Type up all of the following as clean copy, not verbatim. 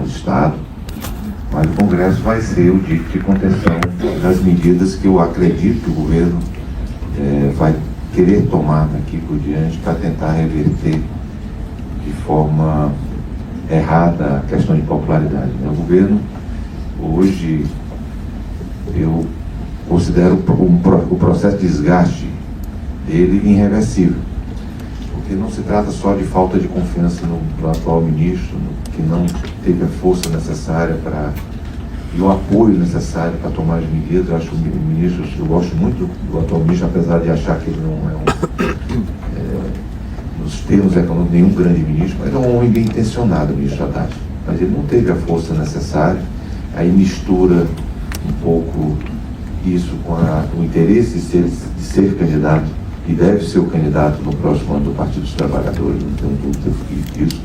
do Estado, mas o Congresso vai ser o dito de contenção das medidas que eu acredito que o governo vai querer tomar daqui por diante para tentar reverter de forma errada a questão de popularidade. O governo, hoje, eu considero o processo de desgaste dele irreversível, porque não se trata só de falta de confiança no atual ministro, que não teve a força necessária e o apoio necessário para tomar as medidas. Eu acho que o ministro, eu gosto muito do atual ministro, apesar de achar que ele não é nos termos econômicos, nenhum grande ministro, mas é um homem bem intencionado, o ministro Haddad. Mas ele não teve a força necessária, aí mistura um pouco isso com o interesse de ser candidato, e deve ser o candidato no próximo ano do Partido dos Trabalhadores, não tenho dúvida disso,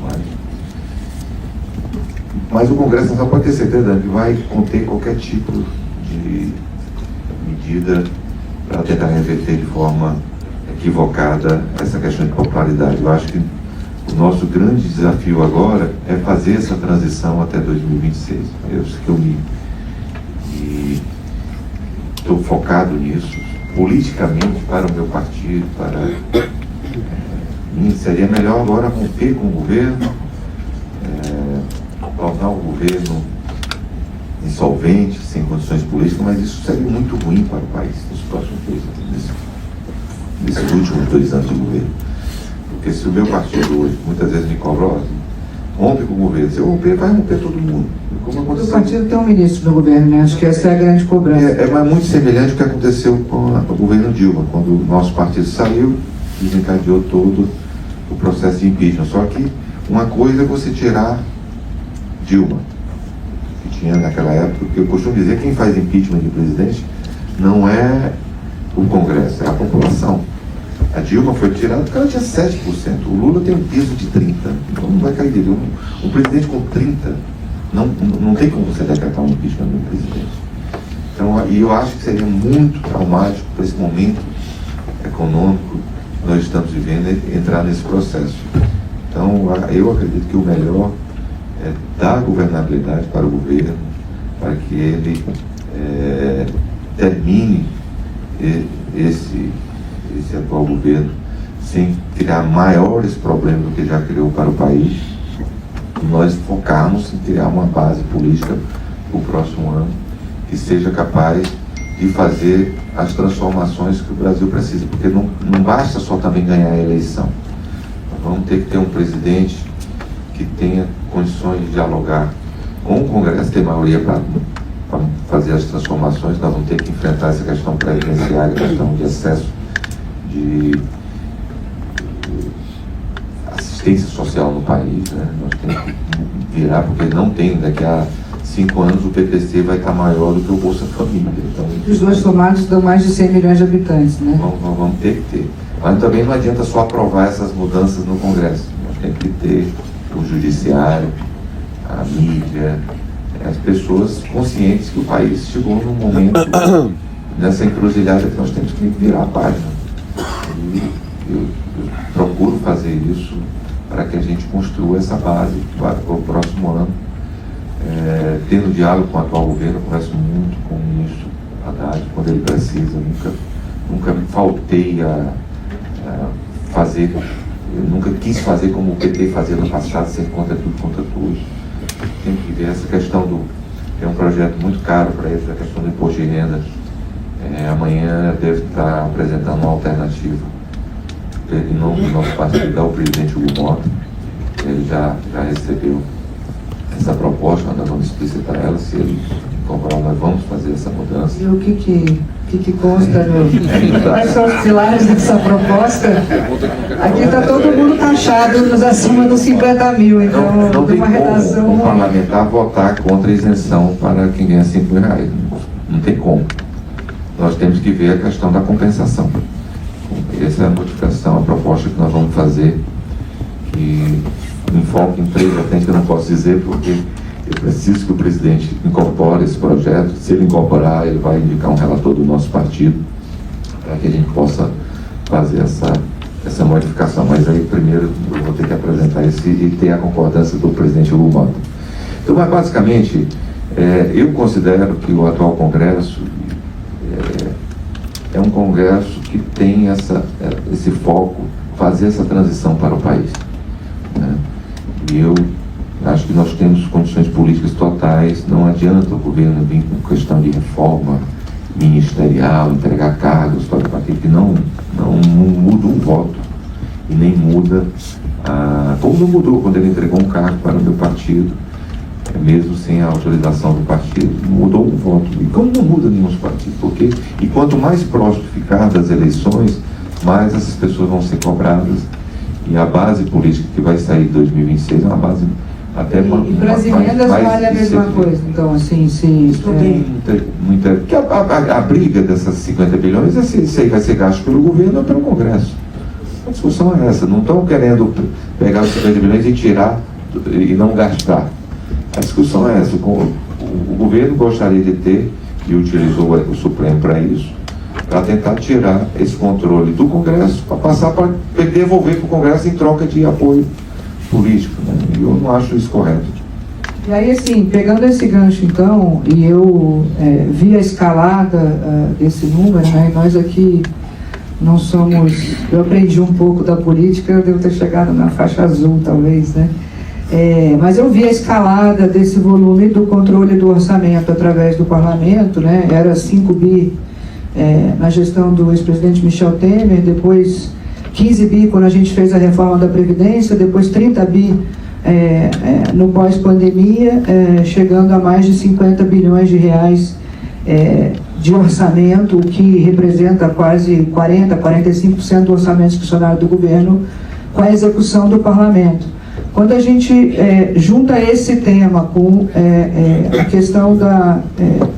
mas o Congresso Nacional pode ter certeza que vai conter qualquer tipo de medida para tentar reverter de forma equivocada essa questão de popularidade. Eu acho que o nosso grande desafio agora é fazer essa transição até 2026. Eu sei que estou focado nisso, politicamente, para o meu partido, seria melhor agora romper com o governo, tornar o governo insolvente, sem condições políticas, mas isso seria muito ruim para o país nos próximos 2 anos, nesses últimos 2 anos de governo. Porque se o meu partido hoje, muitas vezes me cobra, rompe com o governo, se eu romper, vai romper todo mundo. Como aconteceu... O partido tem um ministro do governo, né? Acho que essa é a grande cobrança. Mas muito semelhante ao que aconteceu com o governo Dilma, quando o nosso partido saiu, desencadeou todo o processo de impeachment. Só que uma coisa é você tirar Dilma, que tinha naquela época, porque eu costumo dizer que quem faz impeachment de presidente não é o Congresso, é a população. A Dilma foi tirada porque ela tinha 7%. O Lula tem um piso de 30%. Então não vai cair dele. Um presidente com 30%, não tem como você decretar um impeachment do presidente. Então, e eu acho que seria muito traumático para esse momento econômico que nós estamos vivendo entrar nesse processo. Então, eu acredito que o melhor é dar governabilidade para o governo, para que ele termine esse atual governo sem criar maiores problemas do que já criou para o país, e nós focarmos em criar uma base política para o próximo ano que seja capaz de fazer as transformações que o Brasil precisa, porque não basta só também ganhar a eleição. Nós vamos ter que ter um presidente que tenha condições de dialogar com o Congresso, ter maioria para fazer as transformações. Nós vamos ter que enfrentar essa questão previdenciária, a questão de excesso de assistência social no país, né? Nós temos que virar, porque não tem, daqui a 5 anos o PPC vai estar maior do que o Bolsa Família. Então, os dois somados dão mais de 100 milhões de habitantes, né? Vamos ter que ter. Mas também não adianta só aprovar essas mudanças no Congresso. Nós temos que ter o judiciário, a mídia, as pessoas conscientes que o país chegou num momento nessa encruzilhada que nós temos que virar a página. E eu procuro fazer isso para que a gente construa essa base para o próximo ano. Tendo diálogo com o atual governo, eu converso muito com o ministro Haddad quando ele precisa. Nunca me faltei a fazer. Eu nunca quis fazer como o PT fazia no passado, ser contra tudo, contra todos. Tem que ver essa questão é um projeto muito caro para eles, a questão do imposto de renda. Amanhã deve estar apresentando uma alternativa em nome do nosso partido ao presidente Hugo Mota. Ele já recebeu essa proposta, nós vamos explicitar ela. Se ele incorporar, nós vamos fazer essa mudança. E o que consta quais são os pilares dessa proposta? Aqui está todo mundo taxado nos acima dos 50 mil, então não tem uma como redação. um parlamentar votar contra a isenção para quem ganha 5 mil reais. Não tem como. Nós temos que ver a questão da compensação. Essa é a modificação, a proposta que nós vamos fazer, que enfoque em 3 vertentes, que eu não posso dizer, porque eu preciso que o presidente incorpore esse projeto. Se ele incorporar, ele vai indicar um relator do nosso partido, para que a gente possa fazer essa modificação. Mas aí, primeiro, eu vou ter que apresentar isso e ter a concordância do presidente Hugo Mota. Então, mas basicamente, eu considero que o atual Congresso é um Congresso que tem esse foco, fazer essa transição para o país, né? E eu acho que nós temos condições políticas totais. Não adianta o governo vir com questão de reforma ministerial, entregar cargos para o partido que não muda um voto e nem muda, como não mudou quando ele entregou um cargo para o meu partido, mesmo sem a autorização do partido, mudou um voto. E como não muda nenhum partido? Porque, e quanto mais próximo ficar das eleições, mais essas pessoas vão ser cobradas, e a base política que vai sair em 2026 é uma base até e para as emendas vale a mesma coisa. Então, assim, isso não tem muita. Porque a briga dessas 50 bilhões é se isso aí vai ser gasto pelo governo ou pelo Congresso. A discussão é essa. Não estão querendo pegar os 50 bilhões e tirar e não gastar. A discussão é essa. O governo gostaria de ter, e utilizou o Supremo para isso, para tentar tirar esse controle do Congresso, para passar para devolver para o Congresso em troca de apoio político, né? E eu não acho isso correto. E aí, assim, pegando esse gancho, então, e eu vi a escalada desse número, né? E nós aqui não somos... Eu aprendi um pouco da política, eu devo ter chegado na faixa azul, talvez, né? Mas eu vi a escalada desse volume do controle do orçamento através do parlamento, né? Era 5 bi na gestão do ex-presidente Michel Temer, depois 15 bi quando a gente fez a reforma da Previdência, depois 30 bi no pós-pandemia, chegando a mais de 50 bilhões de reais de orçamento, o que representa quase 45% do orçamento discricionário do governo, com a execução do parlamento. Quando a gente junta esse tema com a questão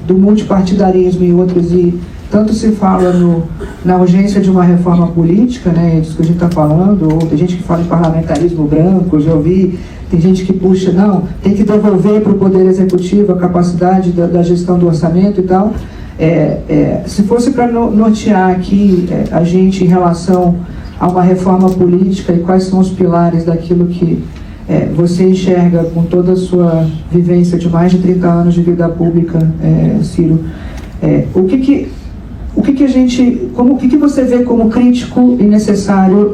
do multipartidarismo e outros, e tanto se fala na urgência de uma reforma política, né, disso que a gente está falando, ou tem gente que fala em parlamentarismo branco, eu já ouvi, tem gente que puxa, não, tem que devolver para o Poder Executivo a capacidade da gestão do orçamento e tal. Se fosse para nortear aqui a gente em relação a uma reforma política e quais são os pilares daquilo que você enxerga com toda a sua vivência de mais de 30 anos de vida pública, Ciro, o que você vê como crítico e necessário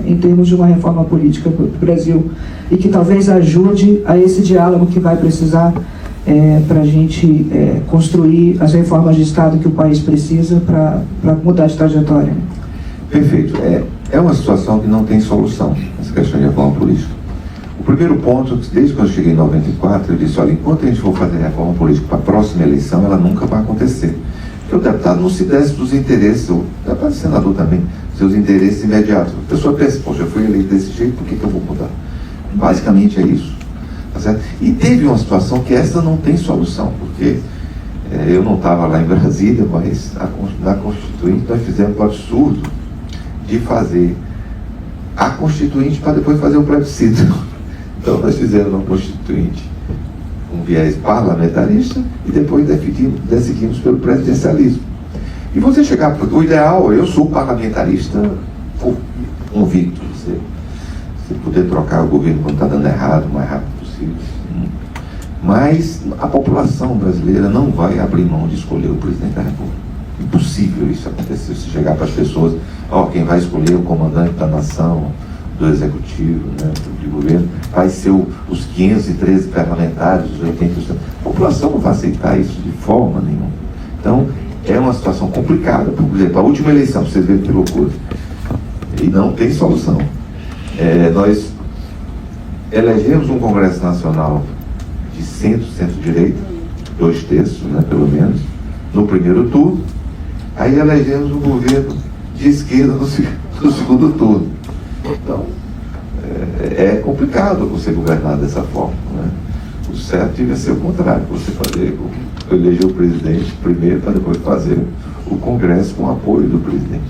em termos de uma reforma política para o Brasil e que talvez ajude a esse diálogo que vai precisar para a gente construir as reformas de Estado que o país precisa para mudar de trajetória? Perfeito. É uma situação que não tem solução, essa questão de reforma política. O primeiro ponto, desde quando eu cheguei em 94, eu disse, olha, enquanto a gente for fazer reforma política para a próxima eleição, ela nunca vai acontecer. Porque o deputado não se desce dos interesses, o deputado senador também, seus interesses imediatos. A pessoa pensa, poxa, eu fui eleito desse jeito, por que eu vou mudar? Basicamente é isso. Tá certo? E teve uma situação que essa não tem solução, porque eu não estava lá em Brasília, mas na Constituinte nós fizemos o absurdo de fazer a Constituinte para depois fazer o plebiscito. Então nós fizemos uma Constituinte com viés parlamentarista e depois decidimos pelo presidencialismo. E você chegar, o ideal, eu sou parlamentarista convicto, você poder trocar o governo quando está dando errado, o mais rápido possível. Mas a população brasileira não vai abrir mão de escolher o presidente da República. Impossível isso acontecer. Se chegar para as pessoas, quem vai escolher o comandante da nação, do executivo, né, do governo, vai ser os 513 parlamentares, os 80%. A população não vai aceitar isso de forma nenhuma. Então, é uma situação complicada. Por exemplo, a última eleição, vocês veem que loucura. E não tem solução. Nós elegemos um Congresso Nacional de centro-direita, 2/3, né, pelo menos, no primeiro turno. Aí elegemos um governo de esquerda no segundo turno. Então, é complicado você governar dessa forma, né? O certo devia ser o contrário, você eleger o presidente primeiro para depois fazer o Congresso com o apoio do presidente.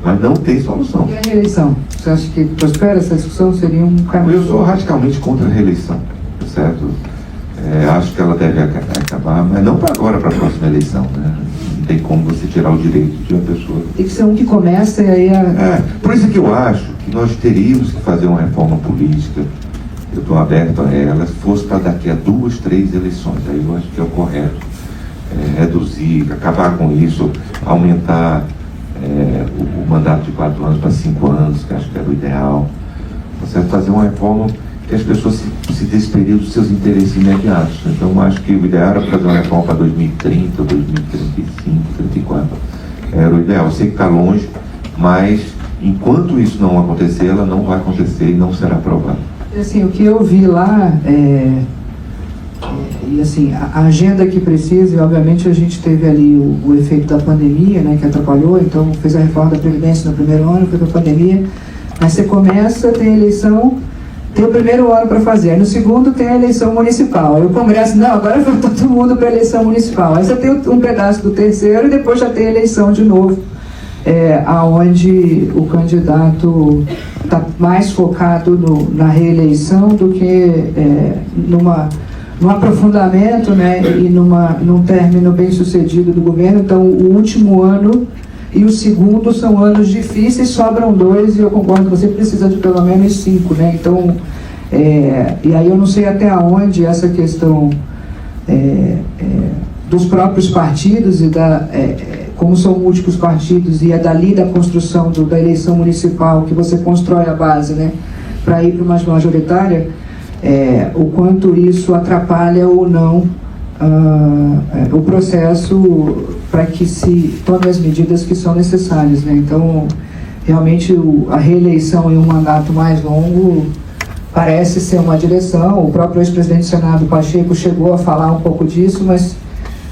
Mas não tem solução. E a reeleição? Você acha que prospera essa discussão? Seria um caminho? Eu sou radicalmente contra a reeleição, certo? Acho que ela deve acabar, mas não para agora, para a próxima eleição, né? Não tem como você tirar o direito de uma pessoa. Tem que ser um que começa e aí... Por isso que eu acho que nós teríamos que fazer uma reforma política eu estou aberto a elas, fosse para daqui a 2, 3 eleições. Aí eu acho que é o correto reduzir, acabar com isso, aumentar o mandato de 4 anos para 5 anos, que acho que era o ideal. Você fazer uma reforma que as pessoas se despediam dos seus interesses imediatos. Então, acho que o ideal era fazer uma reforma para 2030, 2035, 2034. Era o ideal. Eu sei que está longe, mas enquanto isso não acontecer, ela não vai acontecer e não será aprovada. Assim, o que eu vi lá e assim, a agenda que precisa, e obviamente a gente teve ali o efeito da pandemia, né, que atrapalhou, então fez a reforma da Previdência no primeiro ano, foi para a pandemia, mas você começa, tem a eleição, tem o primeiro ano para fazer, aí no segundo tem a eleição municipal, aí o Congresso, não, agora vai todo mundo para a eleição municipal, aí você tem um pedaço do terceiro e depois já tem a eleição de novo, aonde o candidato está mais focado na reeleição do que num aprofundamento, né, e num término bem sucedido do governo. Então o último ano e o segundo são anos difíceis, sobram 2 e eu concordo que você precisa de pelo menos 5, né? Então, e aí eu não sei até onde essa questão dos próprios partidos e como são múltiplos partidos e é dali da construção da eleição municipal que você constrói a base, né, para ir para uma majoritária, o quanto isso atrapalha ou não o processo para que se tome as medidas que são necessárias, né? Então, realmente a reeleição em um mandato mais longo parece ser uma direção. O próprio ex-presidente do Senado, Pacheco, chegou a falar um pouco disso, mas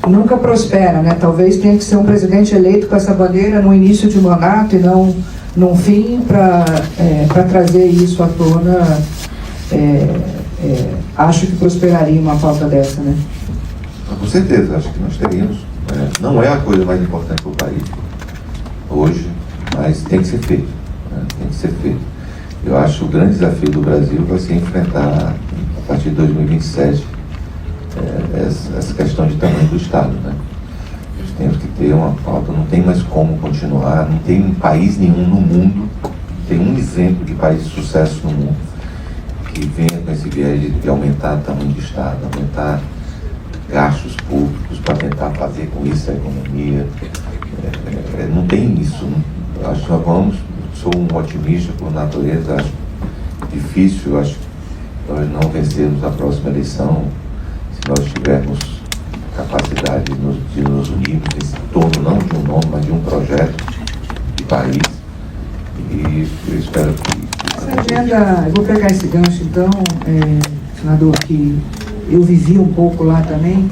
nunca prospera, né? Talvez tenha que ser um presidente eleito com essa bandeira no início de mandato e não no fim, para trazer isso à tona. Acho que prosperaria uma pauta dessa, né? Com certeza, acho que nós teríamos. Não é a coisa mais importante para o país hoje, mas tem que ser feito. Tem que ser feito. Eu acho que o grande desafio do Brasil vai ser enfrentar, a partir de 2027, essa questão de tamanho do Estado, né? Nós temos que ter uma pauta, não tem mais como continuar, não tem país nenhum no mundo, não tem um exemplo de país de sucesso no mundo que venha com esse viés de aumentar o tamanho do Estado, aumentar gastos públicos para tentar fazer com isso a economia. Não tem isso. Não. Acho que nós sou um otimista por natureza, acho difícil, acho que nós não vencermos a próxima eleição se nós tivermos capacidade de nos unirmos em torno não de um nome, mas de um projeto de país. E eu espero que... Essa agenda, eu vou pegar esse gancho então, senador, que eu vivi um pouco lá também,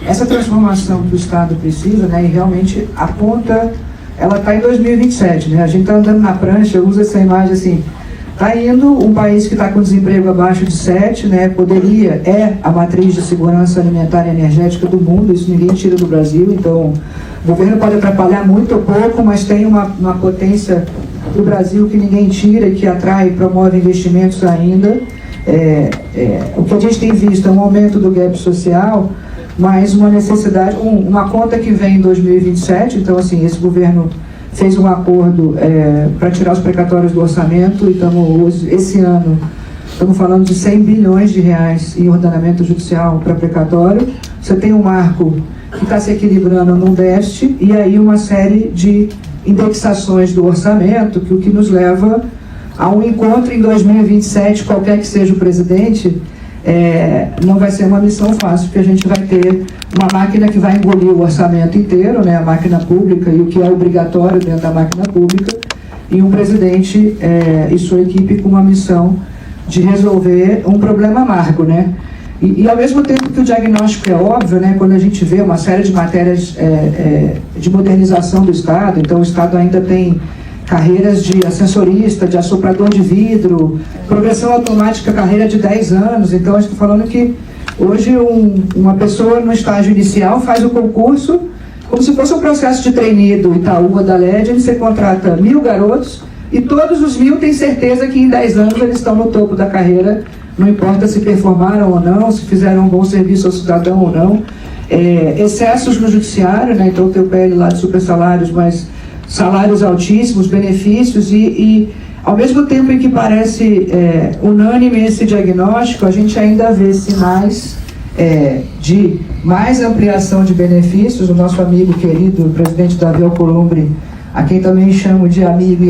essa transformação que o Estado precisa, né, e realmente aponta, ela está em 2027, né, a gente está andando na prancha, eu uso essa imagem assim, está indo um país que está com desemprego abaixo de 7, né, é a matriz de segurança alimentar e energética do mundo, isso ninguém tira do Brasil, então o governo pode atrapalhar muito ou pouco, mas tem uma potência do Brasil que ninguém tira e que atrai e promove investimentos ainda. O que a gente tem visto é um aumento do gap social, mas uma necessidade, uma conta que vem em 2027, então assim, esse governo fez um acordo para tirar os precatórios do orçamento e esse ano estamos falando de 100 bilhões de reais em ordenamento judicial para precatório. Você tem um marco que está se equilibrando num déficit e aí uma série de indexações do orçamento, o que nos leva a um encontro em 2027, qualquer que seja o presidente, não vai ser uma missão fácil, porque a gente vai ter uma máquina que vai engolir o orçamento inteiro, né, a máquina pública e o que é obrigatório dentro da máquina pública, e um presidente e sua equipe com uma missão de resolver um problema amargo, né? E ao mesmo tempo que o diagnóstico é óbvio, né, quando a gente vê uma série de matérias de modernização do Estado, então o Estado ainda tem carreiras de ascensorista, de assoprador de vidro, progressão automática, carreira de 10 anos, então eu estou falando que hoje uma pessoa no estágio inicial faz o concurso como se fosse um processo de trainee do Itaú ou da LED, você contrata 1000 garotos e todos os 1000 têm certeza que em 10 anos eles estão no topo da carreira, não importa se performaram ou não, se fizeram um bom serviço ao cidadão ou não. Excessos no judiciário, né? Então tem o PL lá de super salários, mas salários altíssimos, benefícios e ao mesmo tempo em que parece unânime esse diagnóstico, a gente ainda vê sinais de mais ampliação de benefícios. O nosso amigo querido, o presidente Davi Alcolumbre, a quem também chamo de amigo,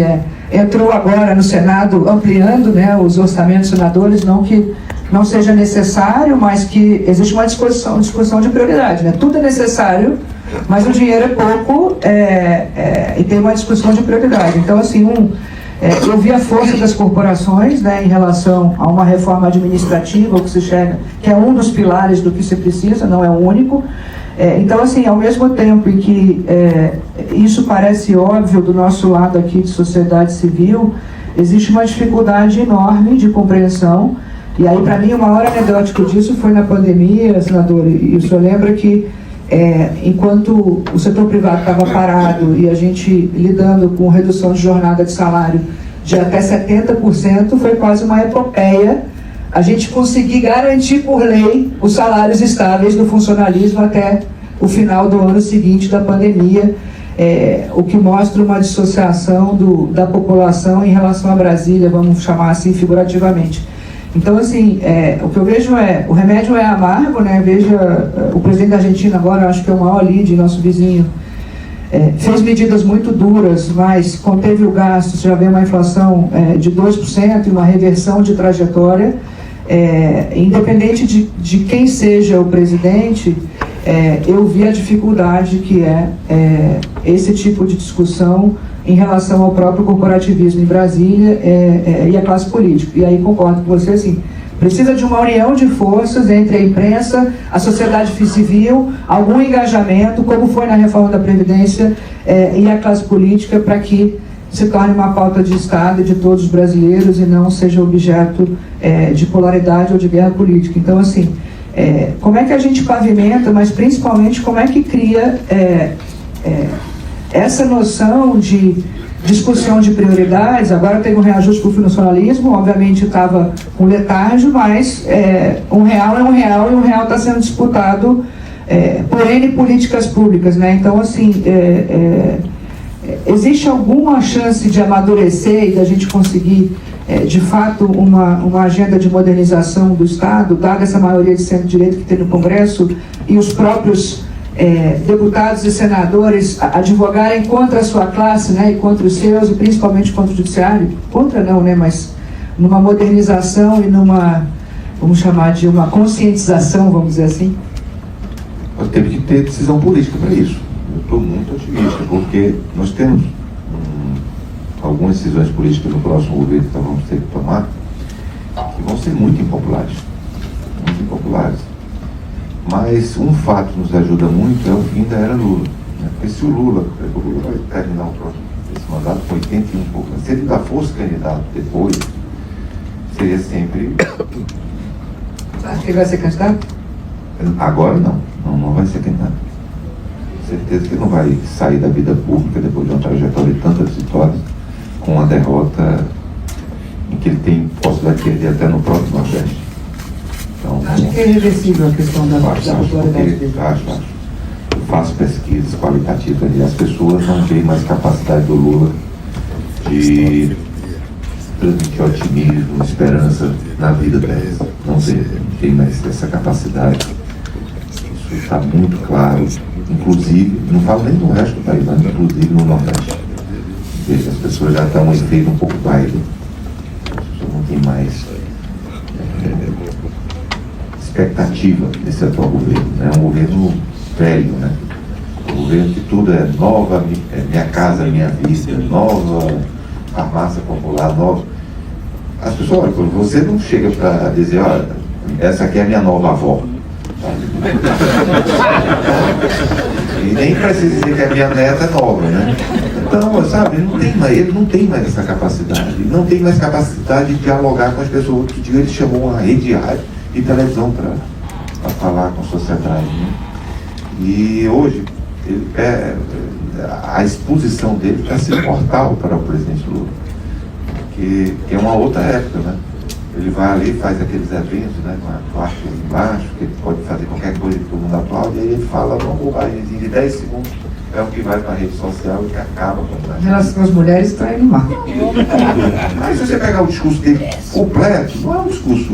entrou agora no Senado ampliando, né, os orçamentos senadores, não que não seja necessário, mas que existe uma discussão de prioridade, né? Tudo é necessário, mas o dinheiro é pouco, e tem uma discussão de prioridade. Então, assim, eu vi a força das corporações, né, em relação a uma reforma administrativa, o que se chega, que é um dos pilares do que se precisa, não é o único. Então, assim, ao mesmo tempo em que isso parece óbvio do nosso lado aqui de sociedade civil, existe uma dificuldade enorme de compreensão. E aí, para mim, o maior anedótico disso foi na pandemia, senador, e o senhor lembra que enquanto o setor privado estava parado e a gente lidando com redução de jornada de salário de até 70%, foi quase uma epopeia a gente conseguir garantir por lei os salários estáveis do funcionalismo até o final do ano seguinte da pandemia, o que mostra uma dissociação da população em relação a Brasília, vamos chamar assim figurativamente. Então, assim, o que eu vejo o remédio é amargo, né? Veja, o presidente da Argentina agora, acho que é o maior líder, nosso vizinho, fez medidas muito duras, mas conteve o gasto, você já vê uma inflação de 2% e uma reversão de trajetória. Independente de quem seja o presidente, eu vi a dificuldade que esse tipo de discussão em relação ao próprio corporativismo em Brasília e a classe política. E aí concordo com você, assim, precisa de uma união de forças entre a imprensa, a sociedade civil, algum engajamento, como foi na reforma da Previdência, e a classe política, para que se torne uma pauta de Estado e de todos os brasileiros e não seja objeto de polaridade ou de guerra política. Então, assim, como é que a gente pavimenta, mas principalmente como é que cria essa noção de discussão de prioridades? Agora tem um reajuste para o funcionalismo, obviamente estava com letargo, mas um real é um real e um real está sendo disputado por N políticas públicas, né? Então, assim, existe alguma chance de amadurecer e da gente conseguir, de fato, uma agenda de modernização do Estado, dada essa maioria de centro-direita que tem no Congresso e os próprios deputados e senadores advogarem contra a sua classe, né, e contra os seus, e principalmente contra o judiciário? Contra não, né, mas numa modernização e numa, vamos chamar de uma conscientização, vamos dizer assim? Nós temos que ter decisão política para isso. Eu estou muito otimista, porque nós temos algumas decisões políticas no próximo governo que nós vamos ter que tomar, que vão ser muito impopulares. Muito impopulares. Mas um fato nos ajuda muito é o fim da era Lula. Né? Porque se o Lula vai terminar esse mandato com 81%, se ele ainda fosse candidato depois, seria sempre... Você acha que ele vai ser candidato? Agora não vai ser candidato. Certeza que ele não vai sair da vida pública depois de uma trajetória de tantas vitórias, com uma derrota em que ele tem possibilidade de perder até no próprio Nordeste. Então, acho que é irreversível a questão da popularidade dele. Acho. Eu faço pesquisas qualitativas e as pessoas não veem mais capacidade do Lula de transmitir otimismo, esperança na vida delas. Não tem mais essa capacidade. Isso está muito claro. Inclusive, não falo nem no resto do país, mas inclusive no Nordeste. Veja, as pessoas já estão em efeito um pouco baile. As pessoas não têm mais expectativa desse atual governo. É um governo velho, né? Um governo que tudo é nova, minha casa, minha vida, nova farmácia popular, nova. As pessoas, olha, você não chega para dizer, olha, essa aqui é a minha nova avó. E nem precisa dizer que a minha neta é nova, né? Então, sabe, ele não tem mais essa capacidade. Ele não tem mais capacidade de dialogar com as pessoas. Outro dia ele chamou uma rede de televisão para falar com a sociedade, né? E hoje, a exposição dele está sendo mortal para o presidente Lula. Que é uma outra época, né? Ele vai ali, faz aqueles eventos, né, com a placa embaixo, que ele pode fazer qualquer coisa que todo mundo aplaude, e aí ele fala uma bobagemzinha de 10 segundos é o que vai para a rede social e que acaba com Em relação às mulheres, está indo mal. Mas se você pegar o discurso dele completo, não é um discurso,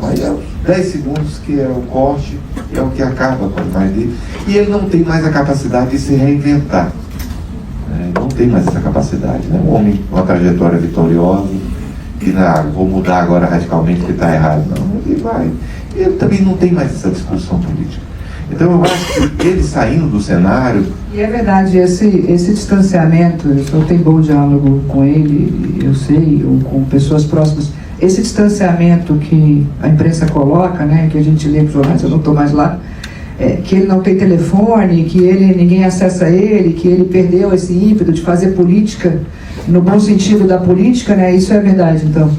mas é os 10 segundos que é o corte, é o que acaba com a imagem dele. E ele não tem mais a capacidade de se reinventar. Não tem mais essa capacidade. Né? Um homem com uma trajetória vitoriosa, que vou mudar agora radicalmente porque está errado. Não, ele vai. Ele também não tem mais essa discussão política. Então eu acho que ele saindo do cenário... E é verdade, esse distanciamento, eu tenho bom diálogo com ele, eu sei, ou com pessoas próximas, esse distanciamento que a imprensa coloca, né, que a gente lê nos jornais, eu não estou mais lá, que ele não tem telefone, que ninguém acessa ele, que ele perdeu esse ímpeto de fazer política, no bom sentido da política, né, isso é verdade, então.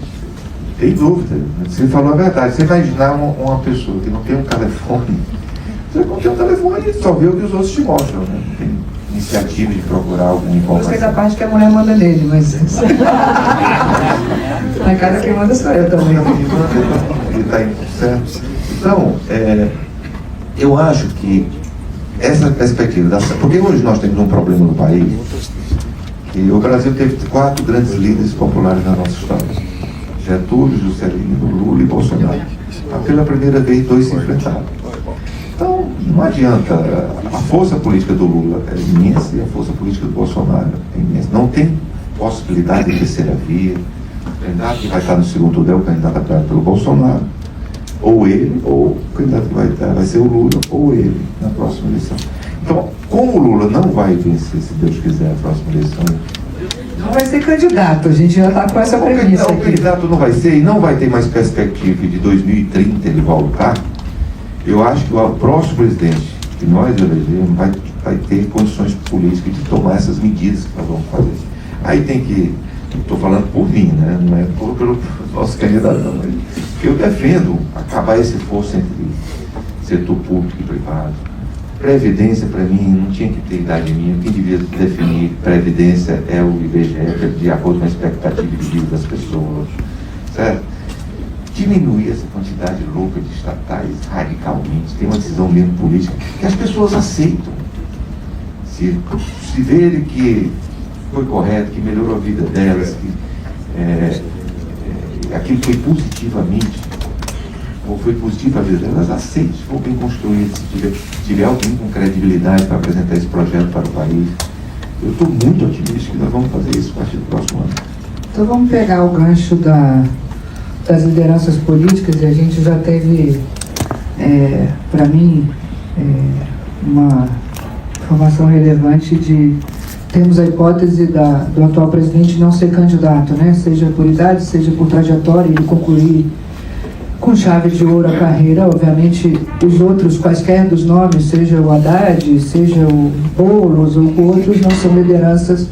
Tem dúvida, você falou a verdade. Você vai imaginar uma pessoa que não tem um telefone, você não tem um telefone e só vê o que os outros te mostram, né? Não tem iniciativa de procurar alguma informação. Gostei da parte que a mulher manda nele, mas... Na casa quem manda sou eu também. Ele está indo certo. Então, eu acho que essa perspectiva, porque hoje nós temos um problema no país, que o Brasil teve 4 grandes líderes populares na nossa história. Getúlio, Juscelino, Lula e Bolsonaro. Pela primeira vez, 2 se enfrentaram. Então, não adianta. A força política do Lula é imensa e a força política do Bolsonaro é imensa. Não tem possibilidade de terceira via. O candidato que vai estar no segundo turno é o candidato apoiado pelo Bolsonaro. Ou ele, ou o candidato que vai ser o Lula, ou ele, na próxima eleição. Então, como o Lula não vai vencer, se Deus quiser, a próxima eleição... Não vai ser candidato, a gente já está com essa premissa aqui. O candidato não vai ser e não vai ter mais perspectiva de 2030 ele voltar. Eu acho que o próximo presidente que nós elegemos vai ter condições políticas de tomar essas medidas que nós vamos fazer. Aí tem que, estou falando por mim, né? Não é pelo nosso candidato, não. Eu defendo acabar esse fosso entre setor público e privado. Previdência, para mim, não tinha que ter idade mínima. Quem devia definir previdência é o IBGE, de acordo com a expectativa de vida das pessoas, certo? Diminuir essa quantidade louca de estatais radicalmente, tem uma decisão mesmo política que as pessoas aceitam. Se verem que foi correto, que melhorou a vida delas, que aquilo foi positivamente, ou foi positivo a vida delas, aceitem, se for bem construído, se tiver alguém com credibilidade para apresentar esse projeto para o país. Eu estou muito otimista que nós vamos fazer isso a partir do próximo ano. Então vamos pegar o gancho das lideranças políticas, e a gente já teve, para mim, uma informação relevante de termos a hipótese do atual presidente não ser candidato, né? Seja por idade, seja por trajetória, e concluir com chave de ouro a carreira. Obviamente, os outros, quaisquer dos nomes, seja o Haddad, seja o Boulos ou outros, não são lideranças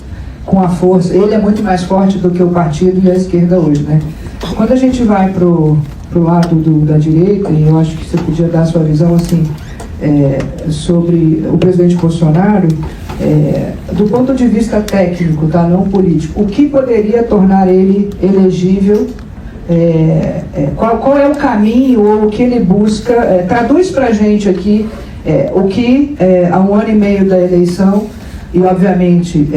com a força. Ele é muito mais forte do que o partido e a esquerda hoje, né? Quando a gente vai pro lado da direita, e eu acho que você podia dar a sua visão assim, sobre o presidente Bolsonaro, do ponto de vista técnico, tá, não político, o que poderia tornar ele elegível? Qual é o caminho ou o que ele busca? Traduz para a gente aqui o que, há 1 ano e meio da eleição, e obviamente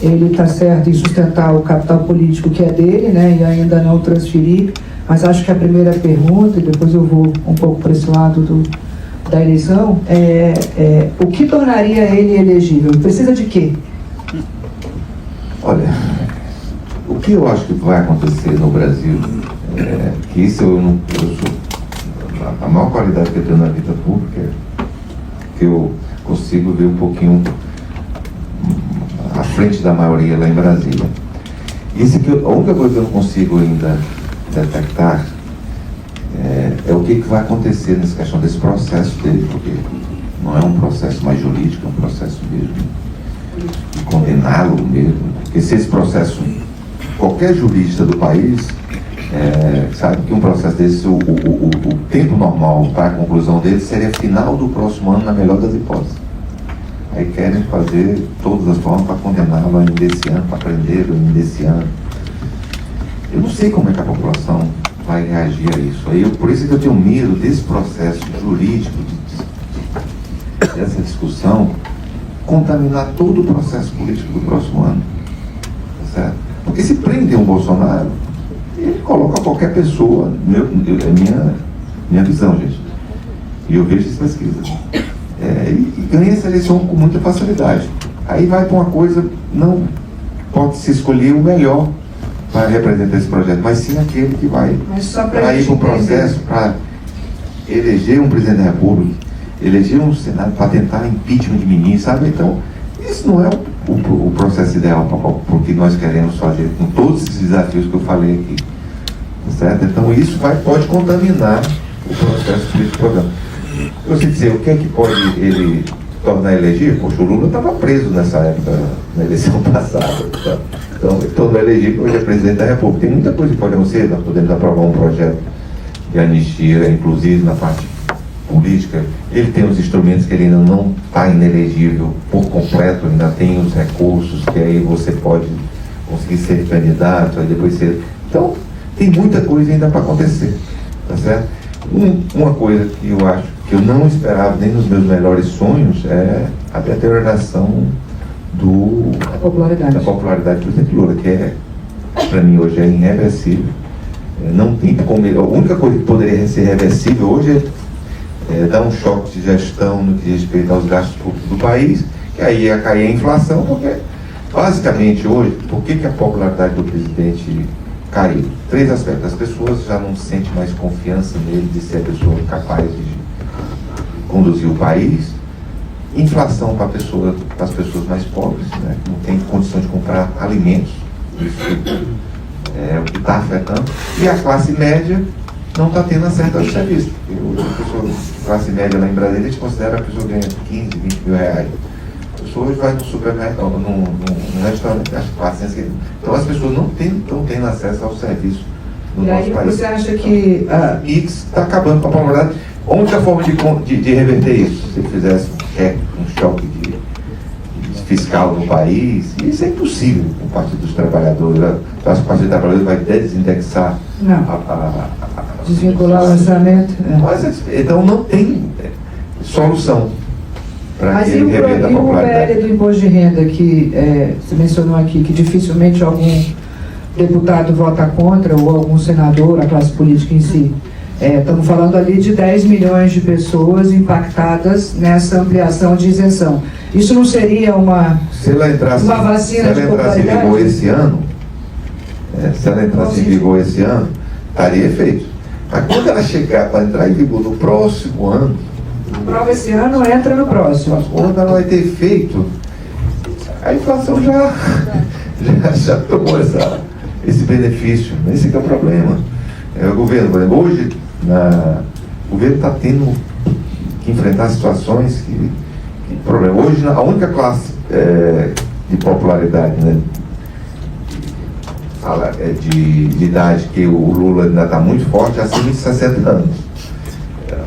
ele está certo em sustentar o capital político que é dele, né, e ainda não transferir, mas acho que a primeira pergunta, e depois eu vou um pouco para esse lado da eleição, o que tornaria ele elegível? Precisa de quê? Olha, o que eu acho que vai acontecer no Brasil, que isso eu sou, a maior qualidade que eu tenho na vida pública é que eu consigo ver um pouquinho à frente da maioria lá em Brasília. A única coisa que eu não consigo ainda detectar é o que vai acontecer nessa questão desse processo dele, porque não é um processo mais jurídico, é um processo mesmo de condená-lo mesmo, porque se esse processo, qualquer jurista do país sabe que um processo desse, o tempo normal para a conclusão dele seria final do próximo ano, na melhor das hipóteses. Aí querem fazer todas as formas para condená-lo ainda esse ano, para prendê-lo ainda esse ano. Eu não sei como é que a população vai reagir a isso. Por isso que eu tenho medo desse processo jurídico, dessa discussão, contaminar todo o processo político do próximo ano. Tá certo? Porque se prender um Bolsonaro, ele coloca qualquer pessoa, é minha visão, gente. E eu vejo essa pesquisa. E ganha essa eleição com muita facilidade. Aí vai para uma coisa, não pode-se escolher o melhor para representar esse projeto, mas sim aquele que vai ir para o processo para eleger um presidente da República, eleger um Senado para tentar impeachment de ministro, sabe? Então, isso não é o processo ideal para o que nós queremos fazer, com todos esses desafios que eu falei aqui. Certo? Então, isso pode contaminar o processo político do programa. Eu sei dizer, o que é que pode ele tornar elegível? Poxa, o Lula estava preso nessa época, na eleição passada. Então, ele tornou elegível, hoje é presidente da República. Tem muita coisa que pode acontecer, nós podemos aprovar um projeto de anistia, inclusive na parte política. Ele tem os instrumentos que ele ainda não está inelegível por completo, ainda tem os recursos que aí você pode conseguir ser candidato, aí depois ser... Então, tem muita coisa ainda para acontecer, tá certo? Uma coisa que eu acho que eu não esperava nem nos meus melhores sonhos é a deterioração da popularidade do presidente Lula, que para mim hoje é irreversível. Não tem como, a única coisa que poderia ser reversível hoje é dar um choque de gestão no que diz respeito aos gastos públicos do país, que aí ia cair a inflação, porque basicamente hoje, por que a popularidade do presidente caiu? 3 aspectos. As pessoas já não sentem mais confiança nele de ser a pessoa capaz de conduzir o país. Inflação para as pessoas mais pobres, né? Não tem condição de comprar alimentos. Isso é o que está afetando. E a classe média não está tendo acesso aos serviços. A pessoa, classe média lá em Brasília, a gente considera a pessoa ganha 15, 20 mil reais. A pessoa hoje vai no supermercado, num restaurante, gasta 400 reais. Então as pessoas não estão tendo acesso ao serviço no nosso país. Você acha que a Mix está acabando com a popularidade? A única forma de reverter isso, se fizesse um choque fiscal no país, isso é impossível com o Partido dos Trabalhadores. Eu acho que o Partido dos Trabalhadores vai desindexar desvincular o orçamento. Mas, então não tem solução para que ele reverta a popularidade. E o PL do imposto de renda que você mencionou aqui, que dificilmente algum deputado vota contra, ou algum senador, a classe política em si. Estamos falando ali de 10 milhões de pessoas impactadas nessa ampliação de isenção. Isso não seria uma vacina de popularidade? Se ela entrasse em vigor esse ano, estaria efeito. Mas quando ela chegar para entrar em vigor no próximo ano... Prova esse ano, entra no próximo. Quando ela vai ter efeito, a inflação já tomou esse benefício. Esse que é o problema. O governo, por exemplo, hoje, o governo está tendo que enfrentar situações que problema. Hoje, a única classe de popularidade, né, de idade que o Lula ainda está muito forte, é acima de 60 anos.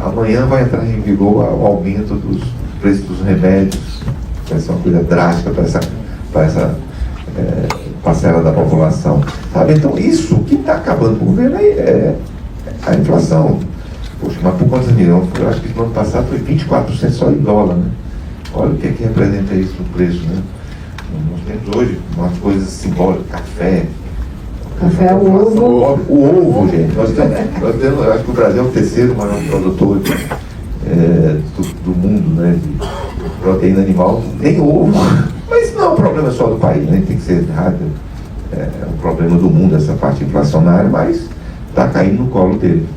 Amanhã vai entrar em vigor o aumento dos preços dos remédios. Vai ser uma coisa drástica para essa parcela da população. Sabe? Então, isso que está acabando com o governo é a inflação. Poxa, mas por quantos milhões? Eu acho que no ano passado foi 24% só em dólar, né? Olha o que representa isso no preço, né? Nós temos hoje umas coisas simbólicas, café, o ovo. O ovo, gente. Nós temos, eu acho que o Brasil é o 3º maior produtor do mundo, né? De proteína animal, nem ovo. Mas isso não é um problema só do país, né? Tem que ser errado. É um problema do mundo essa parte inflacionária, mas está caindo no colo dele.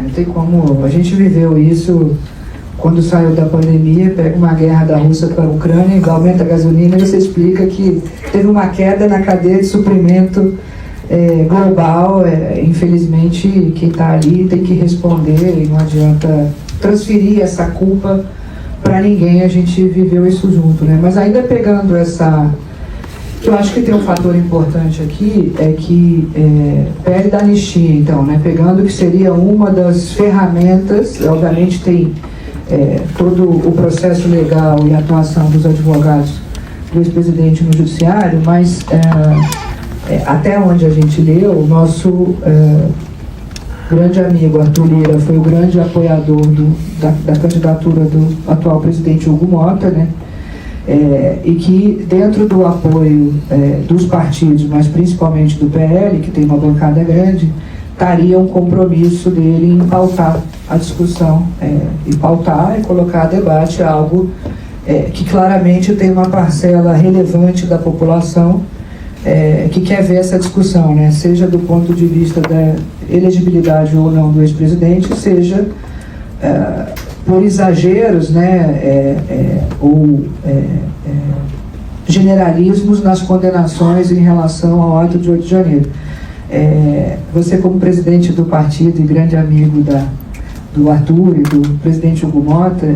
Não tem como. A gente viveu isso quando saiu da pandemia, pega uma guerra da Rússia para a Ucrânia, aumenta a gasolina e você explica que teve uma queda na cadeia de suprimento global. Infelizmente, quem está ali tem que responder e não adianta transferir essa culpa para ninguém. A gente viveu isso junto, né? Mas ainda pegando eu acho que tem um fator importante aqui, é que PL da anistia, então, né? Pegando que seria uma das ferramentas, obviamente tem todo o processo legal e a atuação dos advogados do ex-presidente no judiciário, mas até onde a gente leu, o nosso grande amigo Arthur Lira foi o grande apoiador da candidatura do atual presidente Hugo Mota, né? e que dentro do apoio dos partidos, mas principalmente do PL, que tem uma bancada grande, estaria um compromisso dele em pautar a discussão, e pautar e colocar a debate algo que claramente tem uma parcela relevante da população que quer ver essa discussão, né? Seja do ponto de vista da elegibilidade ou não do ex-presidente, seja por exageros, né, ou generalismos nas condenações em relação ao ato de 8 de janeiro. Você, como presidente do partido e grande amigo do Arthur e do presidente Hugo Mota,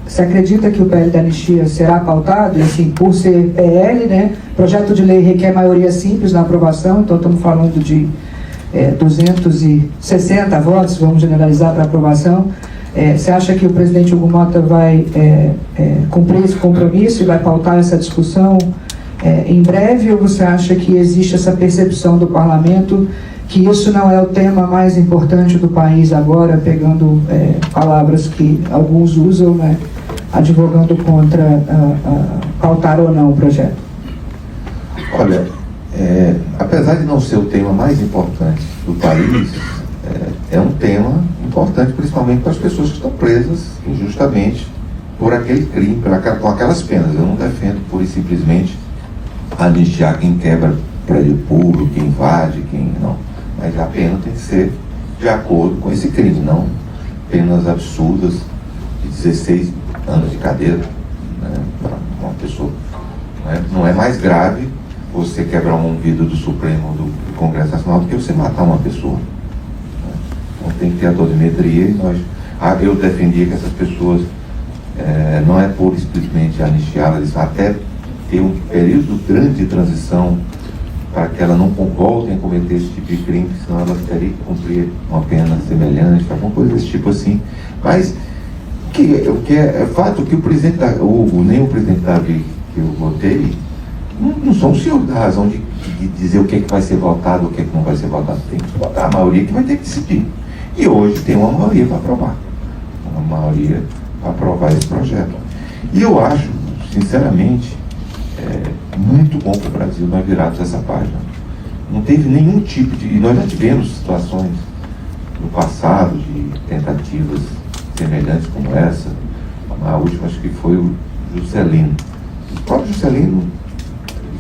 você acredita que o PL da anistia será pautado? E, assim, por ser PL, né, projeto de lei requer maioria simples na aprovação, então estamos falando de 260 votos, vamos generalizar para aprovação. Você acha que o presidente Hugo Mota vai cumprir esse compromisso e vai pautar essa discussão em breve, ou você acha que existe essa percepção do parlamento que isso não é o tema mais importante do país agora, pegando palavras que alguns usam, né, advogando contra pautar ou não o projeto? Olha, apesar de não ser o tema mais importante do país, é um tema importante principalmente para as pessoas que estão presas injustamente por aquele crime, com aquelas penas. Eu não defendo pura e simplesmente anistiar quem quebra prédio público, quem invade, quem não. Mas a pena tem que ser de acordo com esse crime, não penas absurdas de 16 anos de cadeia, né, para uma pessoa. Não é mais grave você quebrar um vidro do Supremo, do Congresso Nacional, do que você matar uma pessoa. Né? Então tem que ter a dosimetria e eu defendia que essas pessoas não é por simplesmente anistiá-las, até ter um período grande de transição para que ela não voltem a cometer esse tipo de crime, senão elas teriam que cumprir uma pena semelhante, alguma coisa desse tipo assim. Mas o que é fato que o presidente nem o presidente Davi, que eu votei, não são os senhores da razão de dizer o que é que vai ser votado, o que é que não vai ser votado. Tem que votar a maioria que vai ter que decidir. E hoje tem uma maioria para aprovar. Uma maioria para aprovar esse projeto. E eu acho, sinceramente, muito bom para o Brasil nós virarmos essa página. Não teve nenhum tipo de... E nós já tivemos situações no passado de tentativas semelhantes como essa. A última acho que foi o Juscelino. O próprio Juscelino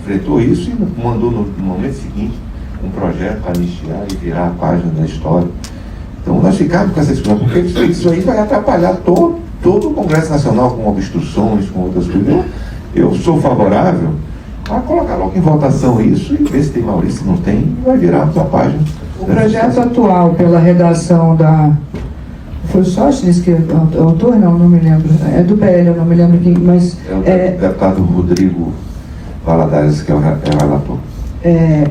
enfrentou isso e mandou no momento seguinte um projeto para anistiar e virar a página da história. Então nós ficamos com essa discussão, porque isso aí vai atrapalhar todo o Congresso Nacional com obstruções, com outras coisas. Eu sou favorável a colocar logo em votação isso e ver se tem maioria, se não tem, e vai virar a sua página. O projeto atual, pela redação da... Foi o Sóstenes que é o autor? Não me lembro. É do PL, eu não me lembro quem, mas... É o deputado Rodrigo Valadares, que é o relator.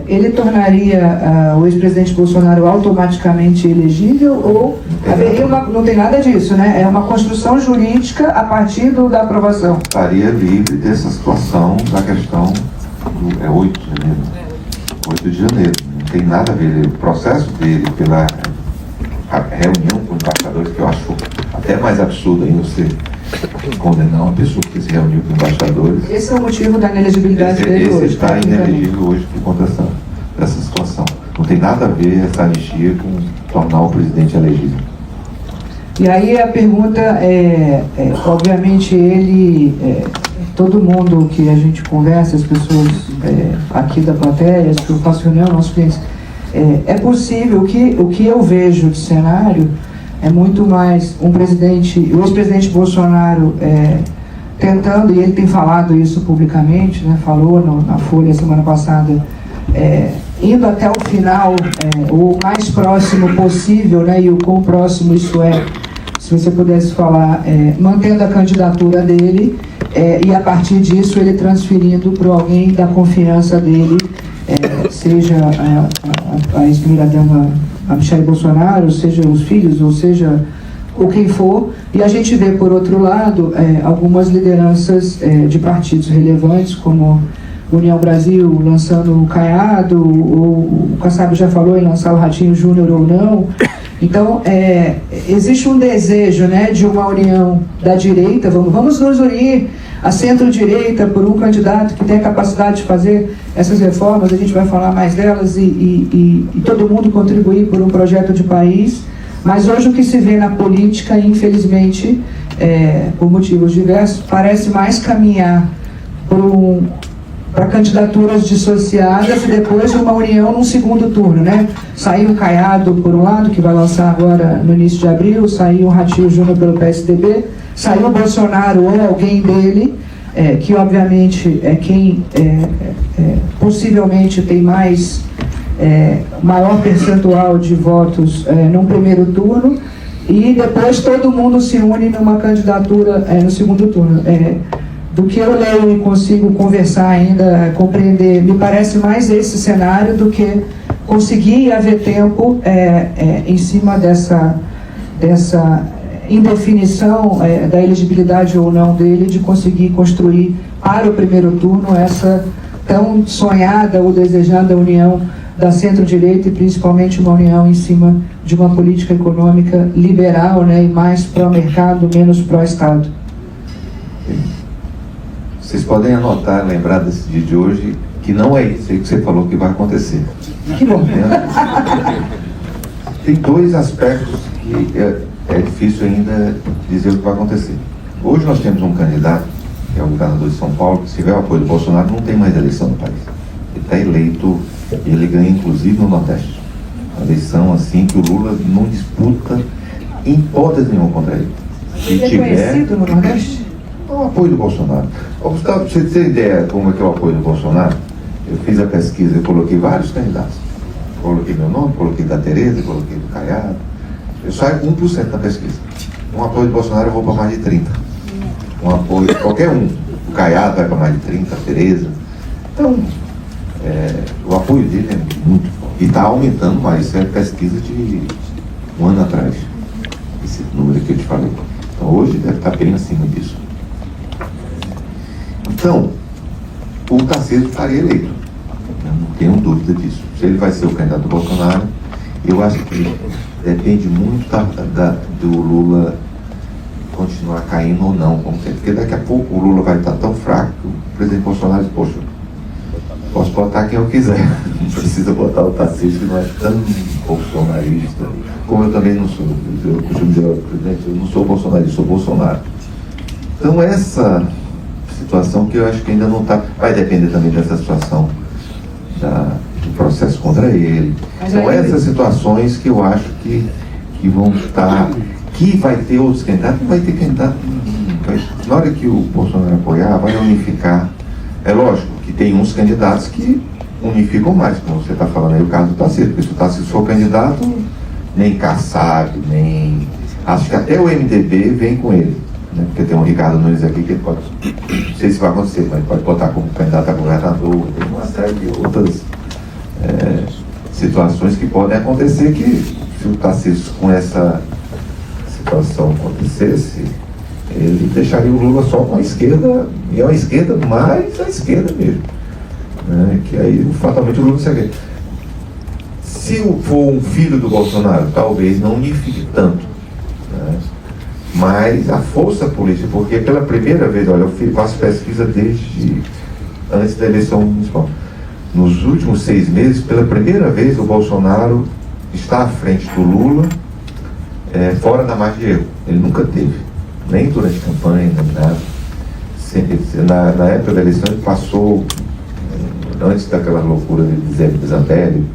Ele tornaria o ex-presidente Bolsonaro automaticamente elegível ou haveria não tem nada disso, né? É uma construção jurídica a partir da aprovação. Estaria livre dessa situação da questão do 8 de janeiro. 8 de janeiro. Não tem nada a ver. O processo dele pela reunião com embaixadores, que eu acho até mais absurdo ainda você condenar uma pessoa que se reuniu com embaixadores. Esse é o motivo da inelegibilidade dele hoje. Esse está inelegível hoje por conta dessa situação. Não tem nada a ver essa anistia com tornar o presidente elegível. E aí a pergunta obviamente todo mundo que a gente conversa, as pessoas aqui da plateia, as que eu faço reunião, nossos clientes, é possível o que eu vejo de cenário é muito mais o ex-presidente Bolsonaro tentando, e ele tem falado isso publicamente, né, falou na Folha semana passada, indo até o final, o mais próximo possível, né, e o quão próximo isso se você pudesse falar, mantendo a candidatura dele, e a partir disso ele transferindo para alguém da confiança dele, seja a ex-primeira-dama a Michele Bolsonaro, seja os filhos, ou seja, ou quem for. E a gente vê, por outro lado, algumas lideranças de partidos relevantes, como União Brasil lançando o Caiado, o Kassab já falou em lançar o Ratinho Júnior ou não. Então, existe um desejo, né, de uma união da direita, vamos nos unir, a centro-direita por um candidato que tem a capacidade de fazer essas reformas, a gente vai falar mais delas, e todo mundo contribuir por um projeto de país. Mas hoje o que se vê na política, infelizmente, por motivos diversos, parece mais caminhar para candidaturas dissociadas e depois uma união num segundo turno, né? Saiu o Caiado por um lado, que vai lançar agora no início de abril, saiu o Ratinho Júnior pelo PSDB, saiu o Bolsonaro ou alguém dele, que obviamente é quem possivelmente tem maior percentual de votos num primeiro turno, e depois todo mundo se une numa candidatura no segundo turno. Do que eu leio e consigo conversar ainda, compreender, me parece mais esse cenário do que conseguir haver tempo em cima dessa indefinição da elegibilidade ou não dele, de conseguir construir para o primeiro turno essa tão sonhada ou desejada união da centro-direita, e principalmente uma união em cima de uma política econômica liberal, né, e mais pró-mercado, menos pró-Estado. Vocês podem anotar, lembrar desse dia de hoje, que não é isso aí que você falou que vai acontecer. Que bom. Tem dois aspectos que é difícil ainda dizer o que vai acontecer. Hoje nós temos um candidato, que é o governador de São Paulo, que se tiver o apoio do Bolsonaro, não tem mais eleição no país. Ele está eleito, e ele ganha inclusive no Nordeste. Uma eleição assim que o Lula não disputa em hipótese nenhuma contra ele. Ele é conhecido no Nordeste? O apoio do Bolsonaro. Gustavo, para você ter ideia como é que é o apoio do Bolsonaro, eu fiz a pesquisa, eu coloquei vários candidatos. Coloquei meu nome, coloquei da Tereza, coloquei do Caiado. Eu saio com 1% da pesquisa. Um apoio do Bolsonaro eu vou para mais de 30%. Um apoio de qualquer um. O Caiado vai para mais de 30%, a Tereza. Então, o apoio dele é muito forte. E está aumentando mais. Isso é pesquisa de um ano atrás. Esse número que eu te falei. Então hoje deve estar bem acima disso. Então, o Tarcísio estaria eleito. Eu não tenho dúvida disso. Se ele vai ser o candidato do Bolsonaro, eu acho que depende muito do Lula continuar caindo ou não, como sempre. Porque daqui a pouco o Lula vai estar tão fraco que o presidente Bolsonaro diz, poxa, posso botar quem eu quiser. Não precisa botar o Tarcísio, que não é tão bolsonarista. Como eu também não sou. Eu costumo dizer ao presidente, eu não sou bolsonarista, sou Bolsonaro. Então essa situação que eu acho que ainda não está... Vai depender também dessa situação do processo contra ele. São essas situações que eu acho que vão estar... Que vai ter outros candidatos, não vai ter candidato. Na hora que o Bolsonaro apoiar, vai unificar. É lógico que tem uns candidatos que unificam mais, como você está falando aí, o caso do Tarcísio. Porque se o Tarcísio for candidato, nem Kassab, nem... Acho que até o MDB vem com ele. Né? Porque tem um Ricardo Nunes aqui que ele pode... Não sei se vai acontecer, mas pode botar como candidato a governador. Tem uma série de outras situações que podem acontecer, que se o Tarcísio com essa situação acontecesse, ele deixaria o Lula só com a esquerda, e é uma esquerda mais a esquerda mesmo, né? Que aí fatalmente o Lula seria. Se for um filho do Bolsonaro, talvez não unifique tanto, né? Mas a força política, porque pela primeira vez, olha, eu faço pesquisa desde antes da eleição municipal. Nos últimos 6 meses, pela primeira vez, o Bolsonaro está à frente do Lula, fora da margem de erro. Ele nunca teve, nem durante a campanha, nem nada. Na época da eleição, ele passou, antes daquela loucura de Zé Zambelli,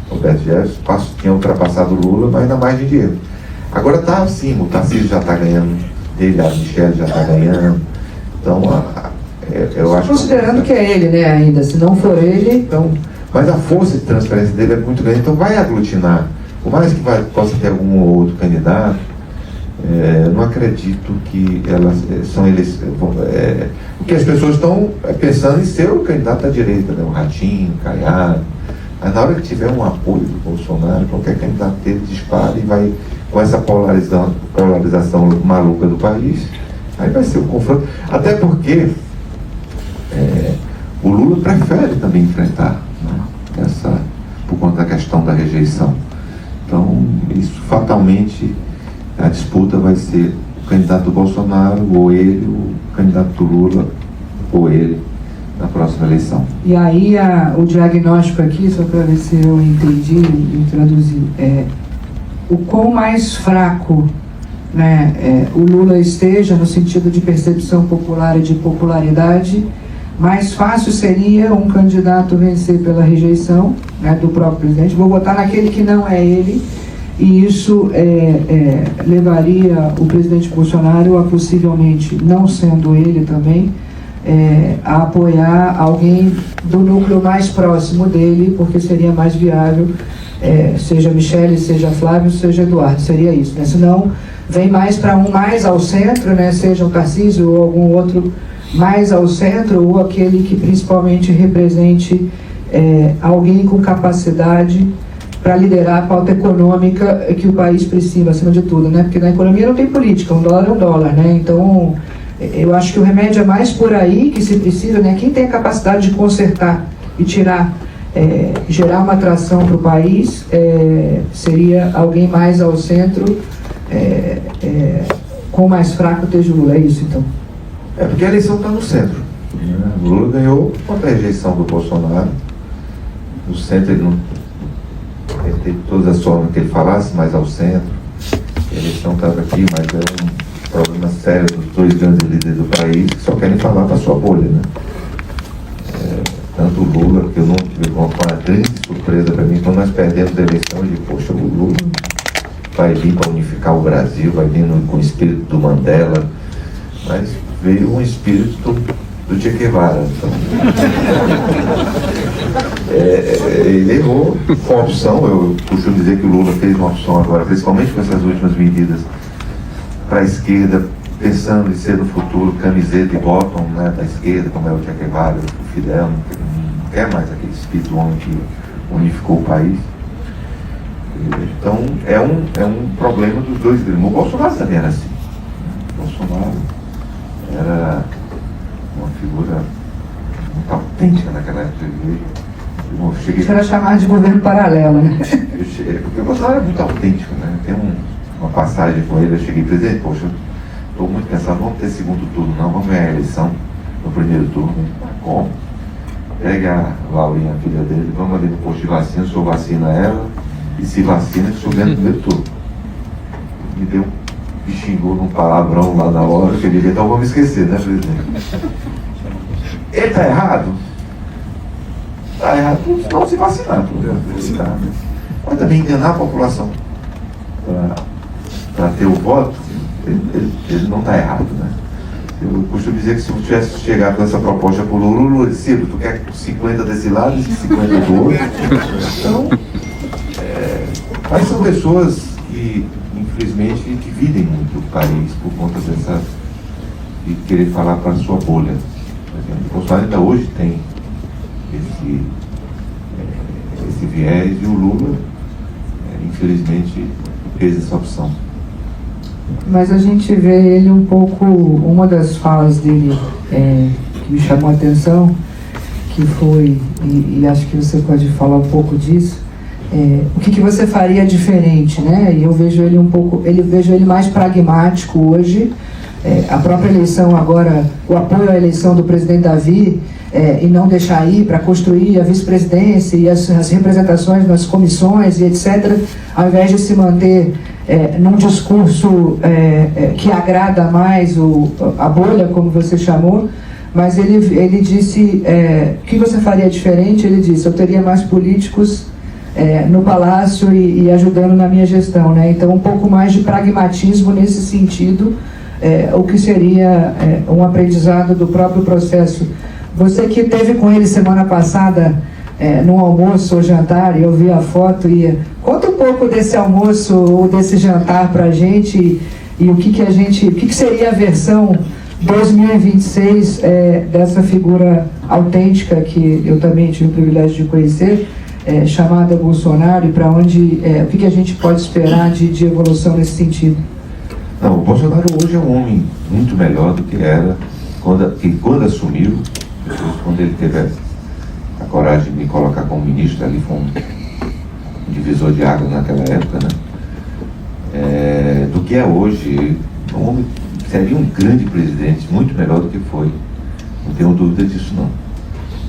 Roberto Jefferson, tinha ultrapassado o Lula, mas na margem de erro. Agora está acima, o Tarcísio já está ganhando, a Michelle já está ganhando. Então, eu acho... Considerando que é ele, né, ainda. Se não for ele... Então, mas a força de transferência dele é muito grande, então vai aglutinar. Por mais que possa ter algum ou outro candidato, não acredito que elas são eles... porque as pessoas estão pensando em ser o candidato da direita, né? O Ratinho, o Caiado. Mas na hora que tiver um apoio do Bolsonaro, qualquer candidato dele dispara e vai com essa polarização maluca do país, aí vai ser um confronto. Até porque o Lula prefere também enfrentar, né, por conta da questão da rejeição. Então, isso fatalmente, a disputa vai ser o candidato do Bolsonaro, ou ele, o candidato do Lula, ou ele na próxima eleição. E aí o diagnóstico aqui, só para ver se eu entendi e traduzi, o quão mais fraco, né, o Lula esteja no sentido de percepção popular e de popularidade, mais fácil seria um candidato vencer pela rejeição, né, do próprio presidente. Vou votar naquele que não é ele, e isso levaria o presidente Bolsonaro a, possivelmente, não sendo ele também, a apoiar alguém do núcleo mais próximo dele, porque seria mais viável, seja Michele, seja Flávio, seja Eduardo, seria isso, né? Senão vem mais para um mais ao centro, né? Seja o Tarcísio ou algum outro mais ao centro, ou aquele que principalmente represente alguém com capacidade para liderar a pauta econômica que o país precisa, acima de tudo, né? Porque na economia não tem política, um dólar é um dólar, né? Então, eu acho que o remédio é mais por aí que se precisa, né? Quem tem a capacidade de consertar e tirar, gerar uma atração para o país, seria alguém mais ao centro, com mais fraco ter Lula, é isso então? Porque a eleição está no centro, né? O Lula ganhou contra a rejeição do Bolsonaro. No centro ele teve todas as formas que ele falasse, mais ao centro. A eleição estava aqui, mas é um problema sério dos dois grandes líderes do país que só querem falar para a sua bolha, né? Tanto o Lula, que eu não tive uma grande surpresa para mim, quando nós perdemos a eleição, eu digo, poxa, o Lula vai vir para unificar o Brasil, vai vir com o espírito do Mandela, mas veio um espírito do Che Guevara. Então, ele errou com a opção. Eu costumo dizer que o Lula fez uma opção agora, principalmente com essas últimas medidas para a esquerda, pensando em ser no futuro camiseta e bottom, né, da esquerda, como é o Che Guevara, o Fidel, não quer mais aquele espírito do homem que unificou o país. Então é um problema dos dois. O Bolsonaro também era assim. O Bolsonaro era uma figura muito autêntica naquela época. Isso era chamado de governo paralelo, né? Porque o Bolsonaro é muito autêntico, né? Tem uma passagem com ele, eu cheguei, presidente, poxa, estou muito pensando, vamos ter segundo turno, não, vamos ganhar a eleição no primeiro turno. Como? Pega a Laurinha, a filha dele, vamos ali no posto de vacina, o senhor vacina ela, e se vacina que o senhor ganha no primeiro turno. Me xingou num palavrão lá na hora, que ele disse, então vamos esquecer, né, presidente? Ele está errado? Está errado por não se vacinar, mas também enganar a população para ter o voto, ele não está errado, né? Eu costumo dizer que se eu tivesse chegado com essa proposta para o Lula, disse, tu quer 50 desse lado e 50 do outro? Então, mas são pessoas que, infelizmente, dividem muito o país por conta de querer falar para a sua bolha. O Bolsonaro ainda hoje tem esse viés, e o Lula, infelizmente, fez essa opção. Mas a gente vê ele um pouco, uma das falas dele que me chamou a atenção, que foi, e acho que você pode falar um pouco disso, o que você faria diferente, né? E eu vejo ele vejo ele mais pragmático hoje. A própria eleição agora, o apoio à eleição do presidente Davi, e não deixar ir para construir a vice-presidência e as representações nas comissões e etc., ao invés de se manter num discurso que agrada mais a bolha, como você chamou. Mas ele disse, o que você faria diferente? Ele disse, eu teria mais políticos no palácio e ajudando na minha gestão, né? Então um pouco mais de pragmatismo nesse sentido, o que seria um aprendizado do próprio processo. Você que esteve com ele semana passada num almoço ou jantar, e eu vi a foto, conta um pouco desse almoço ou desse jantar para a gente, e o que seria a versão 2026 dessa figura autêntica que eu também tive o privilégio de conhecer, chamada Bolsonaro, e para onde, o que a gente pode esperar de evolução nesse sentido? Não, o Bolsonaro hoje é um homem muito melhor do que era quando assumiu, depois, quando ele teve a coragem de me colocar como ministro, ali foi um divisor de água naquela época, né? Do que é hoje. Um homem seria um grande presidente, muito melhor do que foi Não tenho dúvida disso, não. Não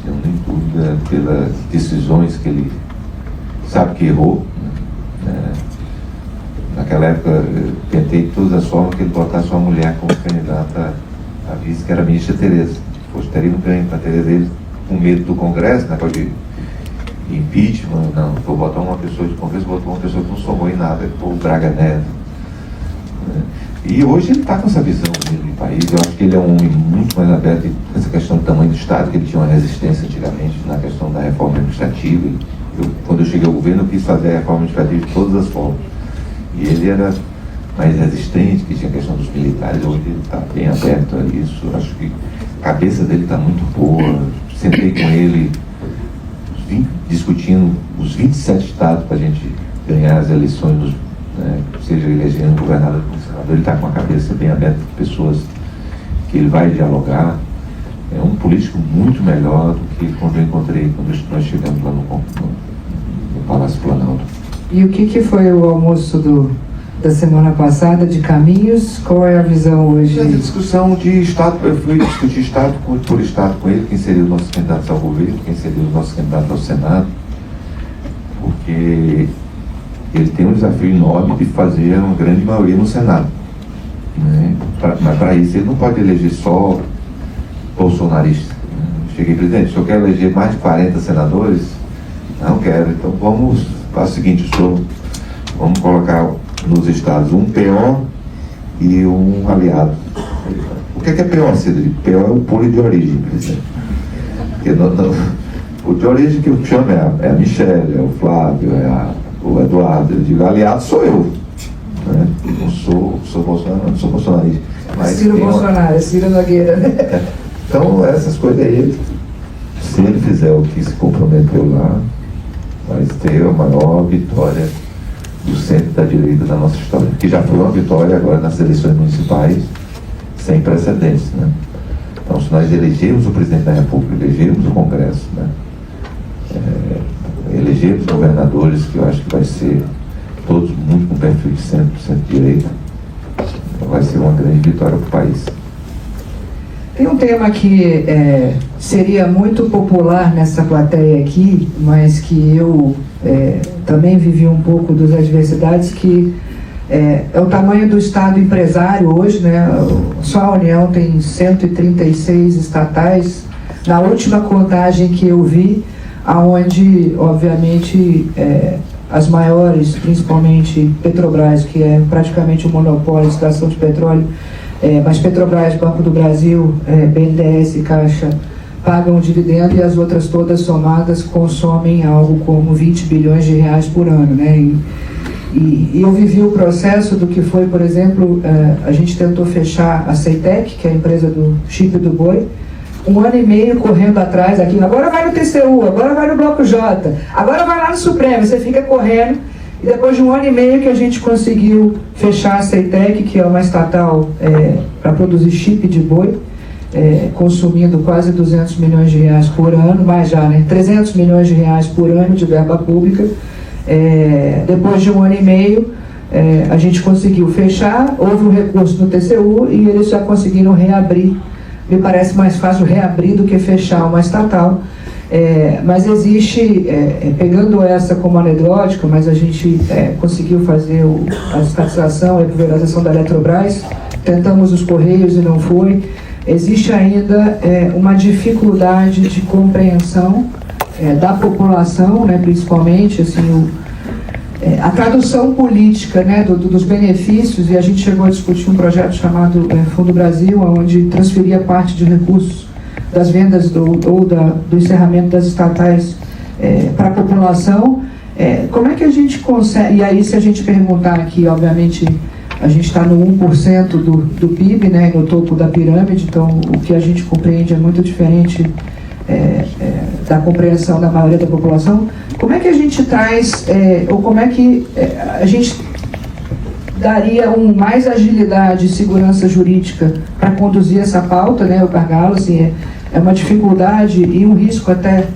tenho nem dúvida pelas decisões que ele sabe que errou. Naquela época, eu tentei de todas as formas que ele botasse uma mulher como candidata a vice, que era a ministra Tereza. Poxa, teria um ganho para a Tereza, ele, com medo do Congresso, negócio de impeachment, não, vou botar uma pessoa de Congresso, botou uma pessoa que não somou em nada, o Braga Neto. E hoje ele está com essa visão de país. Eu acho que ele é um homem muito mais aberto nessa questão do tamanho do Estado, que ele tinha uma resistência antigamente na questão da reforma administrativa. Quando eu cheguei ao governo, eu quis fazer a reforma administrativa de todas as formas. E ele era mais resistente, que tinha a questão dos militares. Hoje ele está bem aberto a isso. Eu acho que a cabeça dele está muito boa. Sentei com ele discutindo os 27 estados para a gente ganhar as eleições, seja elegendo governador ou senador. Ele está com a cabeça bem aberta para pessoas que ele vai dialogar. É um político muito melhor do que quando eu encontrei, quando nós chegamos lá no Palácio Planalto. E o que foi o almoço da semana passada de caminhos? Qual é a visão hoje? A discussão de Estado, eu fui discutir Estado por Estado com ele, quem seria os nossos candidatos ao governo, quem seria os nossos candidatos ao Senado, porque ele tem um desafio enorme de fazer uma grande maioria no Senado. Mas para isso ele não pode eleger só bolsonaristas. Cheguei, presidente, o senhor quer eleger mais de 40 senadores? Não quero, então vamos fazer o seguinte, vamos colocar nos estados um PO e um aliado. O que é PO, Cedric? PO é o público de origem, presidente. O de origem que eu chamo é a Michelle, é o Flávio, o Eduardo. Eu digo, aliado sou eu. Não sou Bolsonaro, não sou bolsonarista. Mas Ciro Bolsonaro, Ciro Nogueira. Então, essas coisas aí, se ele fizer o que se comprometeu lá, vai ter a maior vitória do centro da direita da nossa história, que já foi uma vitória agora nas eleições municipais sem precedentes, Então, se nós elegermos o presidente da República, elegermos o Congresso, elegermos governadores, que eu acho que vai ser todos muito com perfil de centro-direita, vai ser uma grande vitória para o país. Tem um tema que seria muito popular nessa plateia aqui, mas que eu também vivi um pouco das adversidades, que é o tamanho do Estado empresário hoje, Só a União tem 136 estatais. Na última contagem que eu vi, aonde, obviamente, as maiores, principalmente Petrobras, que é praticamente um monopólio de extração de petróleo, mas Petrobras, Banco do Brasil, BNDES, Caixa, pagam dividendo, e as outras todas somadas consomem algo como 20 bilhões de reais por ano, E eu vivi o processo do que foi, por exemplo, a gente tentou fechar a Ceitec, que é a empresa do chip do boi, 1 ano e meio correndo atrás, aqui, agora vai no TCU, agora vai no Bloco J, agora vai lá no Supremo, você fica correndo. E depois de 1 ano e meio que a gente conseguiu fechar a Ceitec, que é uma estatal para produzir chip de boi, consumindo quase 200 milhões de reais por ano, mais já, 300 milhões de reais por ano de verba pública. Depois de 1 ano e meio, a gente conseguiu fechar, houve um recurso no TCU e eles já conseguiram reabrir. Me parece mais fácil reabrir do que fechar uma estatal. Mas existe, pegando essa como anedótica, mas a gente conseguiu fazer a estatização e a privatização da Eletrobras, tentamos os Correios e não foi. Existe ainda uma dificuldade de compreensão da população, principalmente, assim, a tradução política, dos benefícios, e a gente chegou a discutir um projeto chamado Fundo Brasil, onde transferia parte de recursos das vendas do encerramento das estatais para a população. Como é que a gente consegue, e aí se a gente perguntar aqui, obviamente, a gente está no 1% do PIB, no topo da pirâmide, então o que a gente compreende é muito diferente da compreensão da maioria da população. Como é que a gente traz, ou como é que a gente daria mais agilidade e segurança jurídica para conduzir essa pauta, o gargalo, assim, é uma dificuldade e um risco até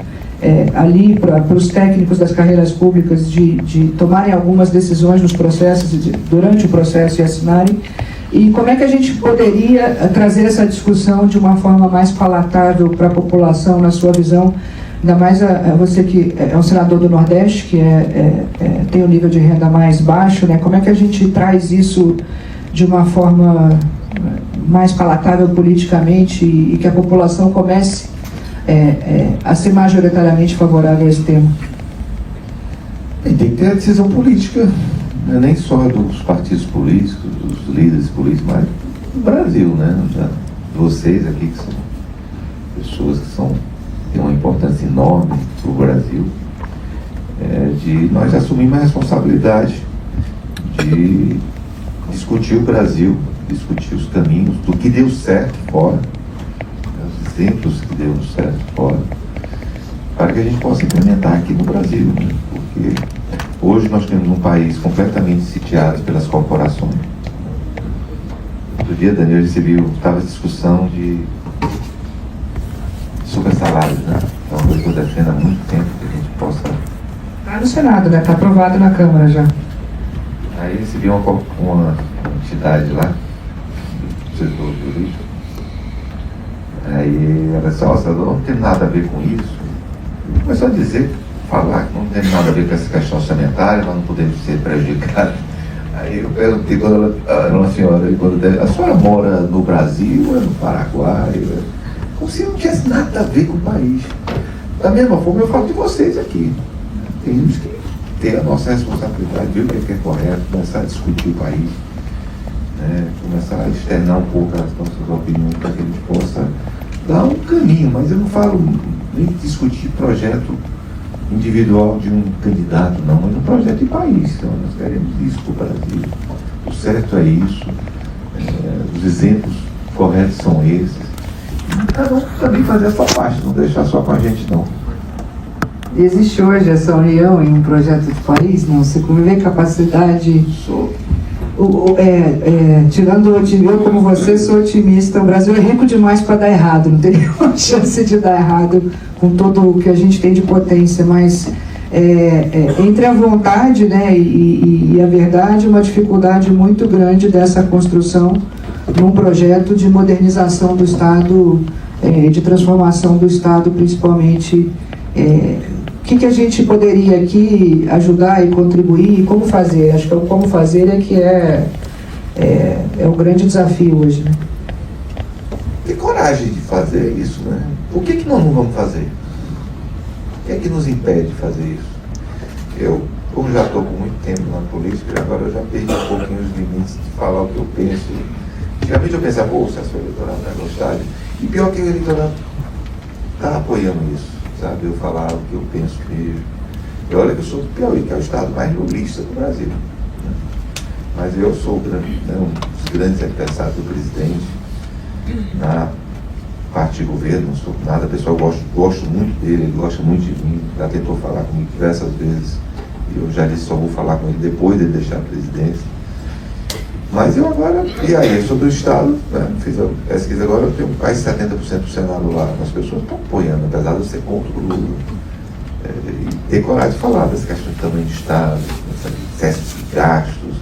ali para os técnicos das carreiras públicas de tomarem algumas decisões nos processos, durante o processo e assinarem. E como é que a gente poderia trazer essa discussão de uma forma mais palatável para a população, na sua visão, ainda mais você que é um senador do Nordeste, que tem um nível de renda mais baixo, né? Como é que a gente traz isso de uma forma mais palatável politicamente e que a população comece a ser majoritariamente favorável a esse tema? E tem que ter a decisão política, né? Nem só dos partidos políticos, dos líderes políticos, mas do Brasil, né? Vocês aqui que são pessoas que têm uma importância enorme para o Brasil, de nós assumirmos a responsabilidade de discutir o Brasil, discutir os caminhos do que deu certo fora, os exemplos que deu certo fora, para que a gente possa implementar aqui no Brasil, né? Porque hoje nós temos um país completamente sitiado pelas corporações. Outro dia, Daniel, estava a discussão de supersalários, né? Então, eu estou defendendo há muito tempo que a gente possa... Está no Senado, né? Está aprovado na Câmara já. Aí recebi uma entidade lá, do setor jurídico. Aí ela disse, não tem nada a ver com isso. Começou a falar que não tem nada a ver com essa questão orçamentária, nós não podemos ser prejudicados. Aí eu perguntei, quando a senhora, a senhora mora no Brasil ou no Paraguai? Como se não tivesse nada a ver com o país. Da mesma forma eu falo de vocês aqui. Temos que ter a nossa responsabilidade, ver o que é correto, começar a discutir o país, né? Começar a externar um pouco as nossas opiniões para que a gente possa dar um caminho, mas eu não falo nem discutir projeto individual de um candidato, não, mas um projeto de país. Então, nós queremos isso para o Brasil. O certo é isso, os exemplos corretos são esses. E cada um também fazer a sua parte, não deixar só com a gente, não. Existe hoje essa união em um projeto de país? Não? Você vê capacidade... tirando eu como você, sou otimista. O Brasil é rico demais para dar errado, não teria uma chance de dar errado com todo o que a gente tem de potência, mas entre a vontade, né, e a verdade, uma dificuldade muito grande dessa construção num projeto de modernização do Estado, de transformação do Estado, principalmente. O que a gente poderia aqui ajudar e contribuir e como fazer? Acho que o como fazer que é o grande desafio hoje, né? Ter coragem de fazer isso, né? Por que nós não vamos fazer? O que é que nos impede de fazer isso? Eu, como já estou com muito tempo na política, agora eu já perdi um pouquinho os limites de falar o que eu penso. Antigamente eu pensava, o assessor eleitoral não é gostado. E pior que o eleitorado está apoiando isso. Sabe, eu falar o que eu penso mesmo. E olha que eu sou do Piauí, que é o estado mais lulista do Brasil, né? Mas eu sou um dos grandes adversários do presidente na parte de governo, não sou nada, pessoal, gosto muito dele, ele gosta muito de mim, já tentou falar comigo diversas vezes, e eu já disse só vou falar com ele depois de ele deixar a presidência. Mas eu agora, e aí, eu sou do Estado, né? Fiz a pesquisa agora, eu tenho quase 70% do Senado lá, as pessoas estão apoiando, apesar de eu ser contra o Lula. E ter coragem de falar dessa questão de tamanho de Estado, desse excesso de gastos,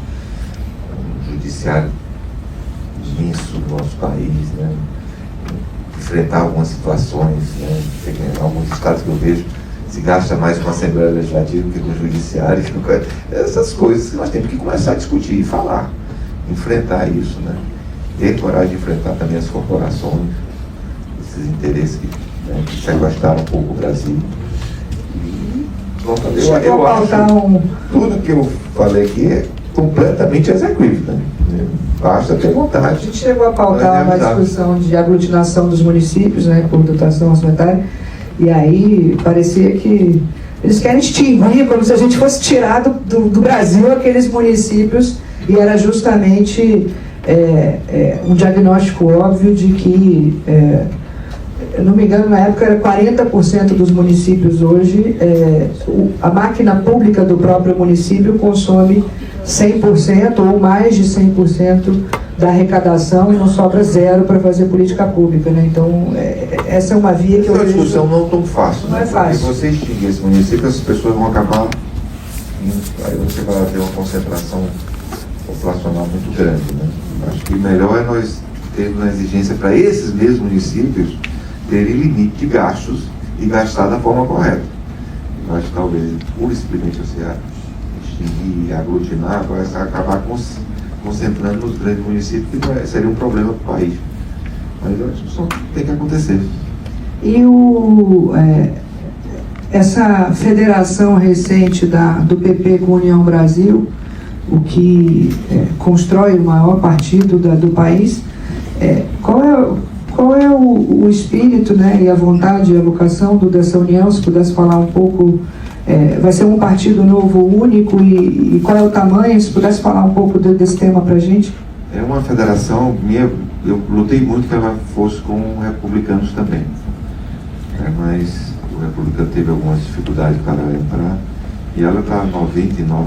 um judiciário imenso do nosso país, né? Enfrentar algumas situações, né? Em alguns estados que eu vejo, se gasta mais com a Assembleia Legislativa que com o Judiciário, essas coisas que nós temos que começar a discutir e falar. Enfrentar isso, né? Ter coragem de enfrentar também as corporações, esses interesses que sequestraram um pouco o Brasil. E vamos fazer. Eu acho tudo que eu falei aqui é completamente execuível, né? Basta ter vontade. A gente chegou a pautar uma discussão de aglutinação dos municípios, né, por dotação orçamentária, e aí parecia que eles querem extinguir, como se a gente fosse tirar do Brasil aqueles municípios. E era justamente um diagnóstico óbvio de que, eu não me engano, na época era 40% dos municípios hoje, a máquina pública do próprio município consome 100% ou mais de 100% da arrecadação e não sobra zero para fazer política pública, né? Então, essa é uma via que eu vejo... Essa discussão não é tão fácil, não né? É fácil. Porque você extinguir esse município, as pessoas vão acabar... Aí você vai ter uma concentração populacional muito grande, né? Acho que melhor é nós termos uma exigência para esses mesmos municípios terem limite de gastos e gastar da forma correta. Eu acho que talvez, por simplesmente você extinguir e aglutinar, vai acabar concentrando nos grandes municípios, que seria um problema para o país. Mas eu acho que só tem que acontecer. E essa federação recente do PP com a União Brasil, o que constrói o maior partido do país, qual é o espírito, né, e a vontade e a vocação dessa união? Se pudesse falar um pouco, vai ser um partido novo, único, e qual é o tamanho? Se pudesse falar um pouco desse tema para a gente. É uma federação minha, eu lutei muito que ela fosse com republicanos também, mas o republicano teve algumas dificuldades para entrar, e ela está 99%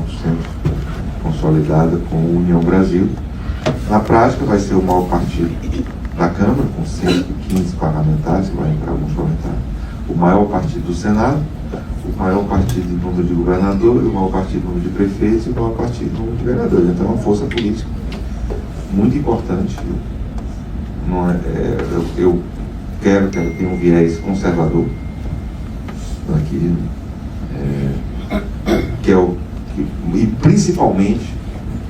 consolidada com a União Brasil. Na prática vai ser o maior partido da Câmara, com 115 parlamentares, que vai entrar alguns parlamentares, o maior partido do Senado, o maior partido em número de governadores, o maior partido em número de prefeitos e o maior partido em número de vereadores. Então é uma força política muito importante. Eu quero que ela tenha um viés conservador aqui, e principalmente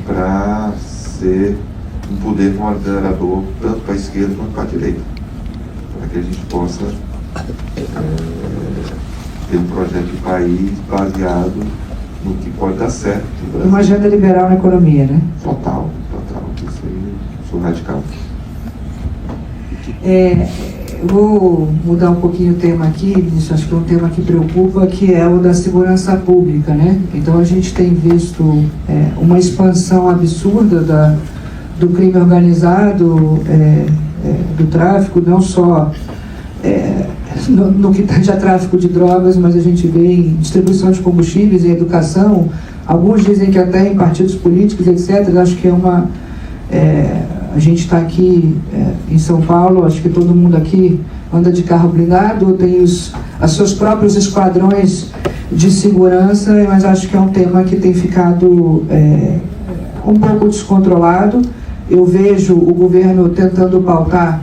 para ser um poder moderador tanto para a esquerda quanto para a direita, para que a gente possa ter um projeto de país baseado no que pode dar certo. Uma agenda liberal na economia, né? Total. Isso aí, sou radical. Vou mudar um pouquinho o tema aqui, isso acho que é um tema que preocupa, que é o da segurança pública, né? Então a gente tem visto uma expansão absurda do crime organizado, do tráfico, não só no que tange a tráfico de drogas, mas a gente vê em distribuição de combustíveis, em educação, alguns dizem que até em partidos políticos, etc. Acho que a gente está aqui em São Paulo, acho que todo mundo aqui anda de carro blindado, tem os seus próprios esquadrões de segurança, mas acho que é um tema que tem ficado um pouco descontrolado. Eu vejo o governo tentando pautar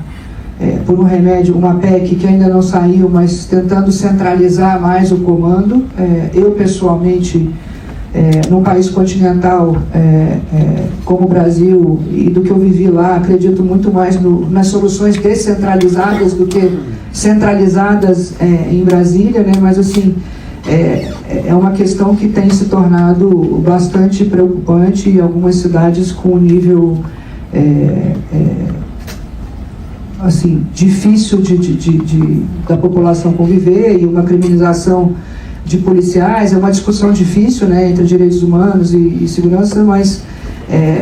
por um remédio, uma PEC que ainda não saiu, mas tentando centralizar mais o comando. Eu, pessoalmente, num país continental como o Brasil, e do que eu vivi lá, acredito muito mais nas soluções descentralizadas do que centralizadas em Brasília, né? Mas assim, é uma questão que tem se tornado bastante preocupante em algumas cidades com um nível assim, difícil da população conviver, e uma criminalização de policiais. É uma discussão difícil, né, entre direitos humanos e segurança, mas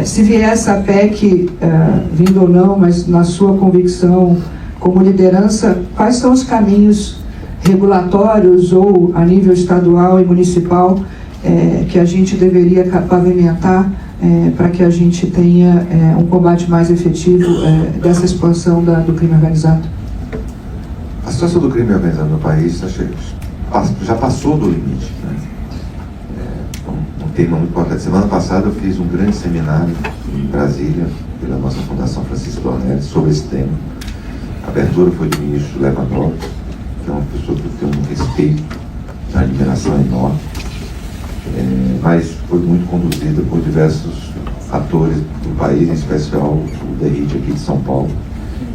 se vier essa PEC, vindo ou não, mas na sua convicção como liderança, quais são os caminhos regulatórios ou a nível estadual e municipal que a gente deveria pavimentar para que a gente tenha um combate mais efetivo dessa expansão do crime organizado? A situação do crime organizado no país já passou do limite, né? Um tema muito importante. Semana passada eu fiz um grande seminário em Brasília, pela nossa Fundação Francisco Dornelles, sobre esse tema. A abertura foi do ministro Lewandowski, que é uma pessoa que eu tenho um respeito, uma admiração enorme, mas foi muito conduzida por diversos atores do país, em especial o DERIT aqui de São Paulo.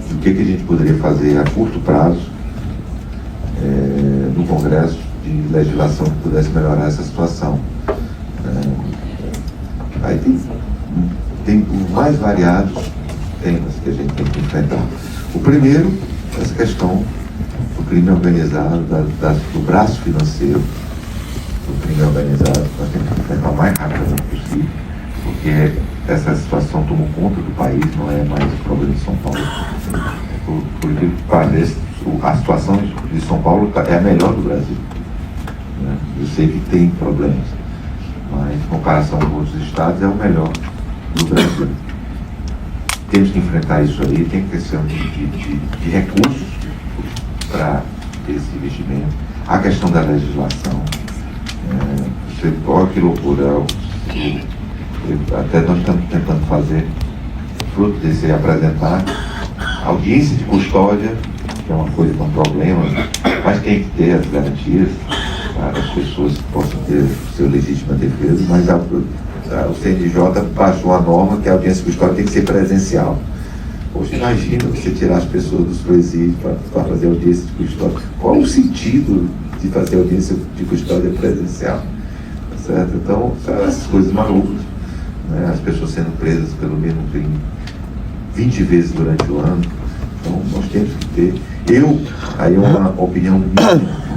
E o que a gente poderia fazer a curto prazo no Congresso de legislação que pudesse melhorar essa situação. Aí tem os mais variados temas que a gente tem que enfrentar. O primeiro, essa questão do crime organizado, do braço financeiro do crime organizado, nós temos que enfrentar o mais rapidamente possível, porque essa situação tomou conta do país, não é mais o problema de São Paulo. Por que parece, a situação de São Paulo é a melhor do Brasil, né? Eu sei que tem problemas, mas em comparação com outros estados é o melhor do Brasil. Temos que enfrentar isso aí, tem questão de recursos para esse investimento, a questão da legislação. Olha que loucura, até nós estamos tentando fazer fruto desse apresentar. Audiência de custódia, que é uma coisa com problema, mas tem que ter as garantias para as pessoas que possam ter sua legítima defesa, mas o CNJ baixou a norma que a audiência de custódia tem que ser presencial. Poxa, imagina você tirar as pessoas dos presídios para fazer audiência de custódia. Qual o sentido de fazer audiência de custódia presencial? Certo? Então, essas coisas malucas, né? As pessoas sendo presas pelo mesmo crime 20 vezes durante o ano. Então, nós temos que ter. Aí é uma opinião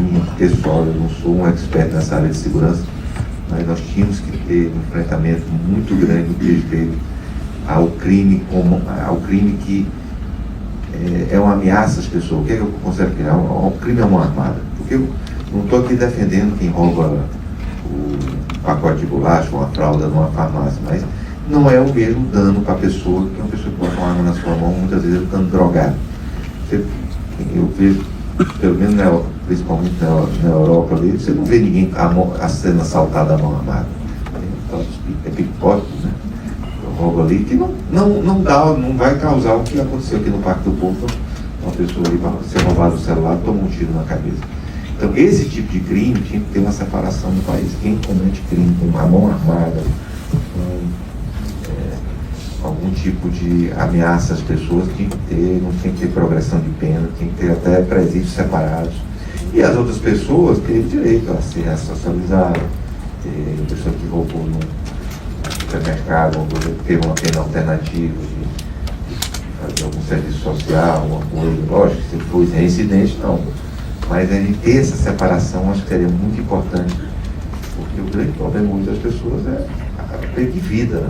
minha pessoal, eu não sou um expert nessa área de segurança, mas nós tínhamos que ter um enfrentamento muito grande no que respeito ao crime que é uma ameaça às pessoas. O que é que eu considero que o crime é uma armada? Porque eu não estou aqui defendendo quem rouba o pacote de bolacha ou uma fralda numa farmácia, mas não é o mesmo dano para a pessoa que uma pessoa que bota uma arma na sua mão, muitas vezes ficando drogado. Eu vejo, pelo menos principalmente na Europa ali, você não vê ninguém sendo assaltado à mão armada. É pickpocket, né? Roubo ali que não vai causar o que aconteceu aqui no Parque do Povo, uma pessoa ali para ser roubado o celular, toma um tiro na cabeça. Então esse tipo de crime tinha que ter uma separação no país. Quem comete crime com a mão armada, algum tipo de ameaça às pessoas, não tem que ter progressão de pena, tem que ter até presídios separados. E as outras pessoas terem direito a ser ressocializadas. A pessoa que roubou no supermercado, teve uma pena alternativa de fazer algum serviço social, alguma coisa. Lógico, se for reincidente, não. Mas a gente ter essa separação, acho que seria muito importante, porque o grande problema de muitas pessoas é a perda de vida, né?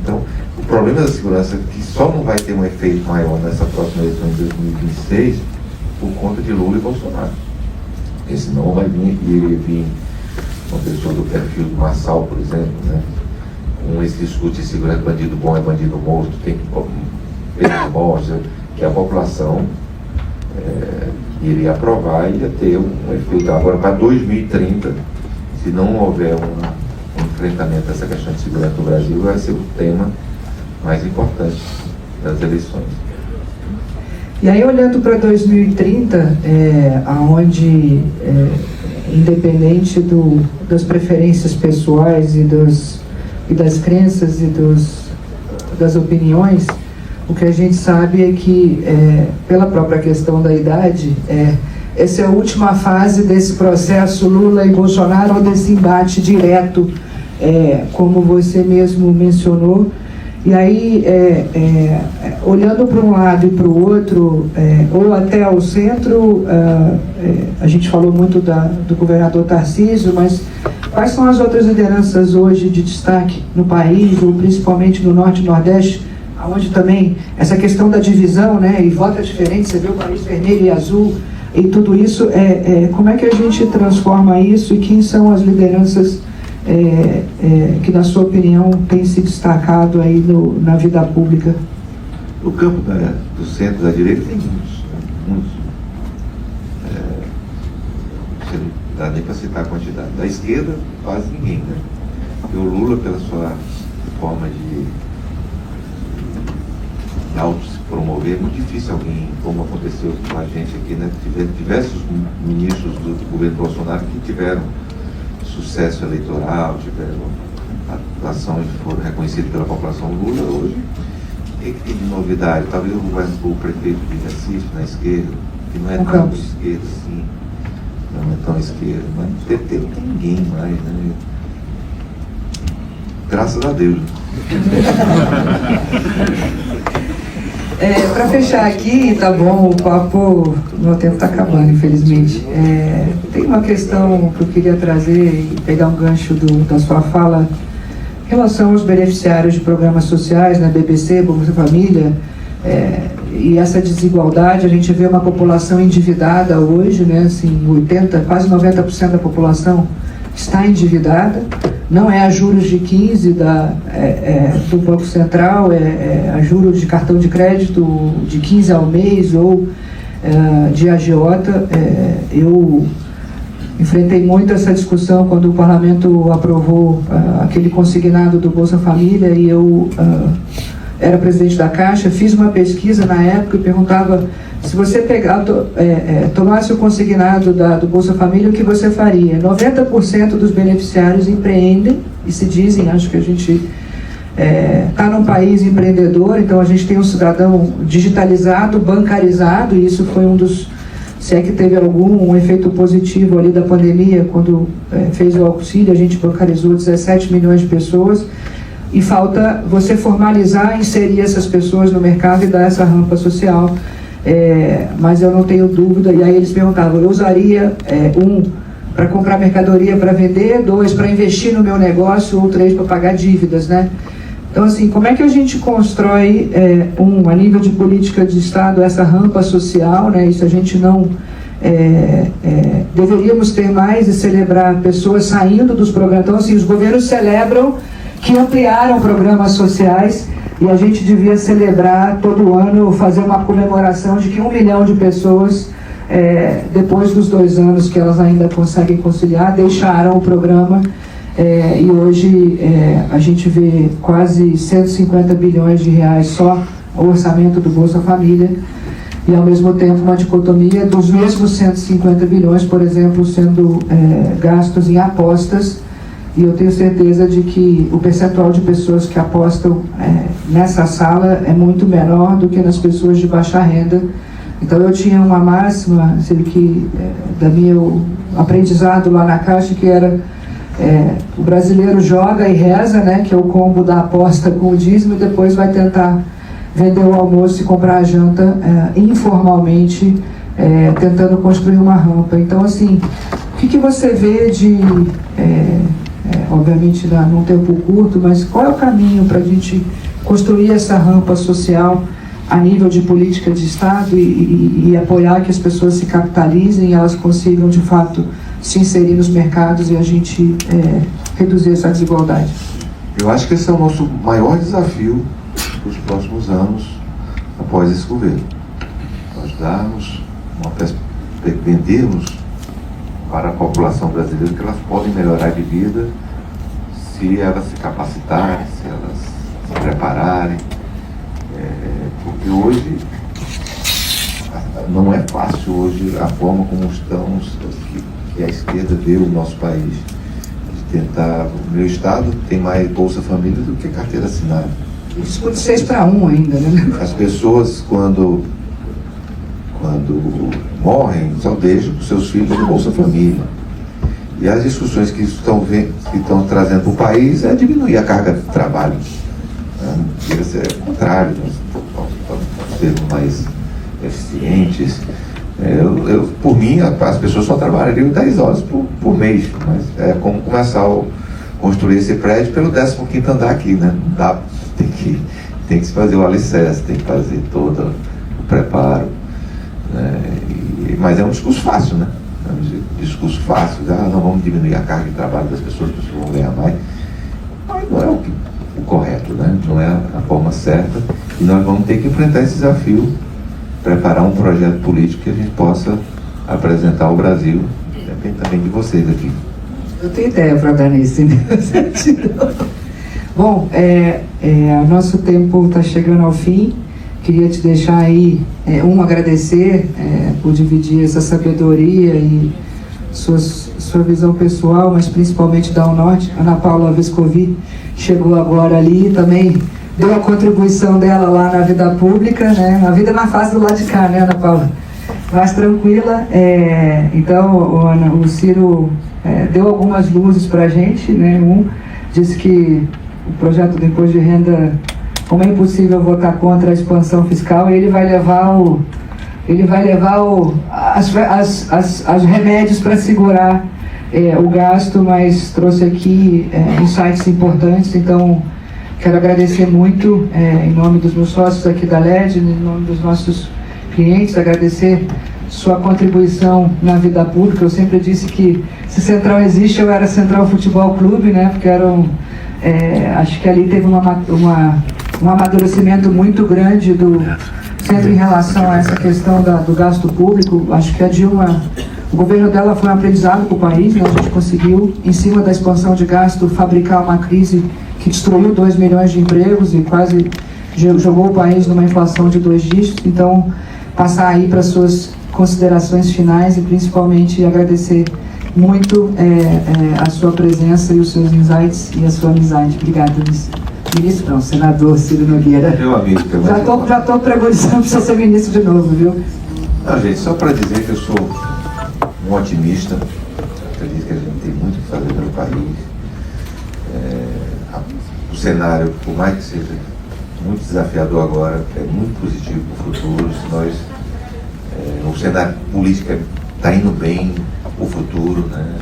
Então, o problema da segurança é que só não vai ter um efeito maior nessa próxima eleição de 2026 por conta de Lula e Bolsonaro. Porque senão iria vir uma pessoa do perfil do Marçal, por exemplo, né? Com esse discurso de segurança, bandido bom é bandido morto, tem que pena de morte, que a população iria aprovar e ia ter um efeito. Agora, para 2030, se não houver um enfrentamento dessa questão de segurança no Brasil, vai ser o tema mais importante das eleições. E aí, olhando para 2030, aonde, independente das preferências pessoais e das crenças e das opiniões, o que a gente sabe é que, pela própria questão da idade, essa é a última fase desse processo Lula e Bolsonaro, ou desse embate direto, como você mesmo mencionou. E aí, olhando para um lado e para o outro, ou até ao centro, a gente falou muito do governador Tarcísio, mas quais são as outras lideranças hoje de destaque no país, ou principalmente no Norte e Nordeste, onde também essa questão da divisão, né, e vota diferente, você vê o país vermelho e azul, e tudo isso, como é que a gente transforma isso, e quem são as lideranças que, na sua opinião, têm se destacado aí na vida pública? No campo do centro da direita tem muitos. Você não dá nem para citar a quantidade. Da esquerda, quase ninguém, né? Porque o Lula, pela sua forma de auto-se promover, é muito difícil alguém, como aconteceu com a gente aqui, né? Diversos ministros do governo Bolsonaro que tiveram sucesso eleitoral, tiveram atuação e foram reconhecidos pela população. Lula hoje, o que tem de novidade? Talvez o prefeito de Recife, na esquerda, que não é tão esquerda assim, não é tão esquerda, mas no PT não tem ninguém mais, né? Graças a Deus. Para fechar aqui, tá bom, o papo, meu tempo está acabando, infelizmente. Tem uma questão que eu queria trazer e pegar um gancho da sua fala em relação aos beneficiários de programas sociais, né, BBC, Bolsa Família, e essa desigualdade. A gente vê uma população endividada hoje, né, assim, quase 90% da população está endividada. Não é a juros de 15 do Banco Central, é a juros de cartão de crédito de 15 ao mês ou de agiota. Eu enfrentei muito essa discussão quando o parlamento aprovou aquele consignado do Bolsa Família, e eu era presidente da Caixa, fiz uma pesquisa na época e perguntava se você tomasse o consignado do Bolsa Família, o que você faria? 90% dos beneficiários empreendem e se dizem, acho que a gente está num país empreendedor, então a gente tem um cidadão digitalizado, bancarizado, e isso foi um dos, se é que teve algum efeito positivo ali da pandemia, quando fez o auxílio, a gente bancarizou 17 milhões de pessoas, e falta você formalizar, inserir essas pessoas no mercado e dar essa rampa social, mas eu não tenho dúvida, e aí eles perguntavam, eu usaria para comprar mercadoria para vender, 2 para investir no meu negócio, ou 3 para pagar dívidas, né? Então, assim, como é que a gente constrói, a nível de política de Estado, essa rampa social, né? Isso a gente não... deveríamos ter mais e celebrar pessoas saindo dos programas. Então, assim, os governos celebram que ampliaram programas sociais e a gente devia celebrar todo ano, fazer uma comemoração de que 1 milhão de pessoas, depois dos 2 anos que elas ainda conseguem conciliar, deixaram o programa. E hoje a gente vê quase 150 bilhões de reais só o orçamento do Bolsa Família, e ao mesmo tempo uma dicotomia dos mesmos 150 bilhões, por exemplo, sendo gastos em apostas, e eu tenho certeza de que o percentual de pessoas que apostam nessa sala é muito menor do que nas pessoas de baixa renda. Então eu tinha uma máxima, que da meu aprendizado lá na Caixa, que era o brasileiro joga e reza, né, que é o combo da aposta com o dízimo, e depois vai tentar vender o almoço e comprar a janta informalmente, tentando construir uma rampa. Então, assim, o que você vê de, obviamente num tempo curto, mas qual é o caminho para a gente construir essa rampa social a nível de política de Estado e apoiar que as pessoas se capitalizem e elas consigam, de fato, se inserir nos mercados e a gente reduzir essa desigualdade? Eu acho que esse é o nosso maior desafio para os próximos anos após esse governo. Nós darmos vendermos para a população brasileira que elas podem melhorar de vida se elas se capacitarem, se elas se prepararem, porque hoje não é fácil hoje a forma como estamos, que a esquerda vê o nosso país, de tentar. O meu estado tem mais Bolsa Família do que carteira assinada. Isso de 6 para 1 ainda, né? As pessoas, quando morrem, só deixam para os seus filhos no Bolsa Família. E as discussões que estão trazendo para o país é diminuir a carga de trabalho. Deveria ser o contrário, nós sermos mais eficientes. Por mim, as pessoas só trabalhariam 10 horas por mês, mas é como começar a construir esse prédio pelo 15º andar aqui, né? Não dá, tem que se fazer o alicerce, tem que fazer todo o preparo, né? Mas é um discurso fácil, né? É um discurso fácil, não vamos diminuir a carga de trabalho das pessoas, as pessoas vão ganhar mais. Mas não é o correto, né? Não é a forma certa, e nós vamos ter que enfrentar esse desafio, preparar um projeto político que a gente possa apresentar ao Brasil. Depende também de vocês aqui. Eu tenho ideia para dar nesse sentido. Bom, nosso tempo está chegando ao fim. Queria te deixar aí, agradecer por dividir essa sabedoria e sua visão pessoal, mas principalmente da UNORTE. Ana Paula Vescovi chegou agora ali, também deu a contribuição dela lá na vida pública, né? A vida é mais fácil do lado de cá, né, Ana Paula? Mais tranquila. Então, Ana, o Ciro deu algumas luzes para a gente, né? Disse que o projeto do imposto de renda, como é impossível votar contra a expansão fiscal, ele vai levar as remédios para segurar o gasto, mas trouxe aqui insights importantes. Então, quero agradecer muito, em nome dos meus sócios aqui da LED, em nome dos nossos clientes, agradecer sua contribuição na vida pública. Eu sempre disse que se Central existe, eu era Central Futebol Clube, né? Porque acho que ali teve um amadurecimento muito grande do centro em relação a essa questão do gasto público. Acho que a Dilma, o governo dela foi um aprendizado para o país, né? A gente conseguiu, em cima da expansão de gasto, fabricar uma crise que destruiu 2 milhões de empregos e quase jogou o país numa inflação de 2 dígitos. Então, passar aí para suas considerações finais e principalmente agradecer muito a sua presença e os seus insights e a sua amizade. Obrigada, ministro não, senador Ciro Nogueira. Meu amigo, já estou pregonizando para você ser ministro de novo, viu? Não, gente, só para dizer que eu sou um otimista, acredito que a gente tem muito que fazer pelo país. O cenário, por mais que seja muito desafiador agora, é muito positivo para o futuro. Se nós, o cenário político está indo bem para o futuro, né,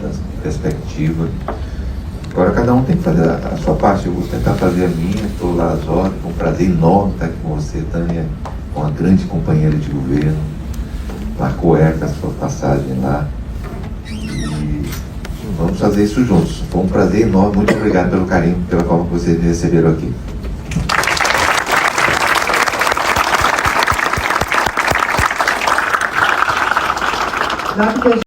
da perspectiva. Agora cada um tem que fazer a sua parte, eu vou tentar fazer a minha, estou lá às horas, foi um prazer enorme estar aqui com você, Tânia, uma grande companheira de governo, marcou época a sua passagem lá. E vamos fazer isso juntos. Foi um prazer enorme, muito obrigado pelo carinho, pela forma que vocês me receberam aqui.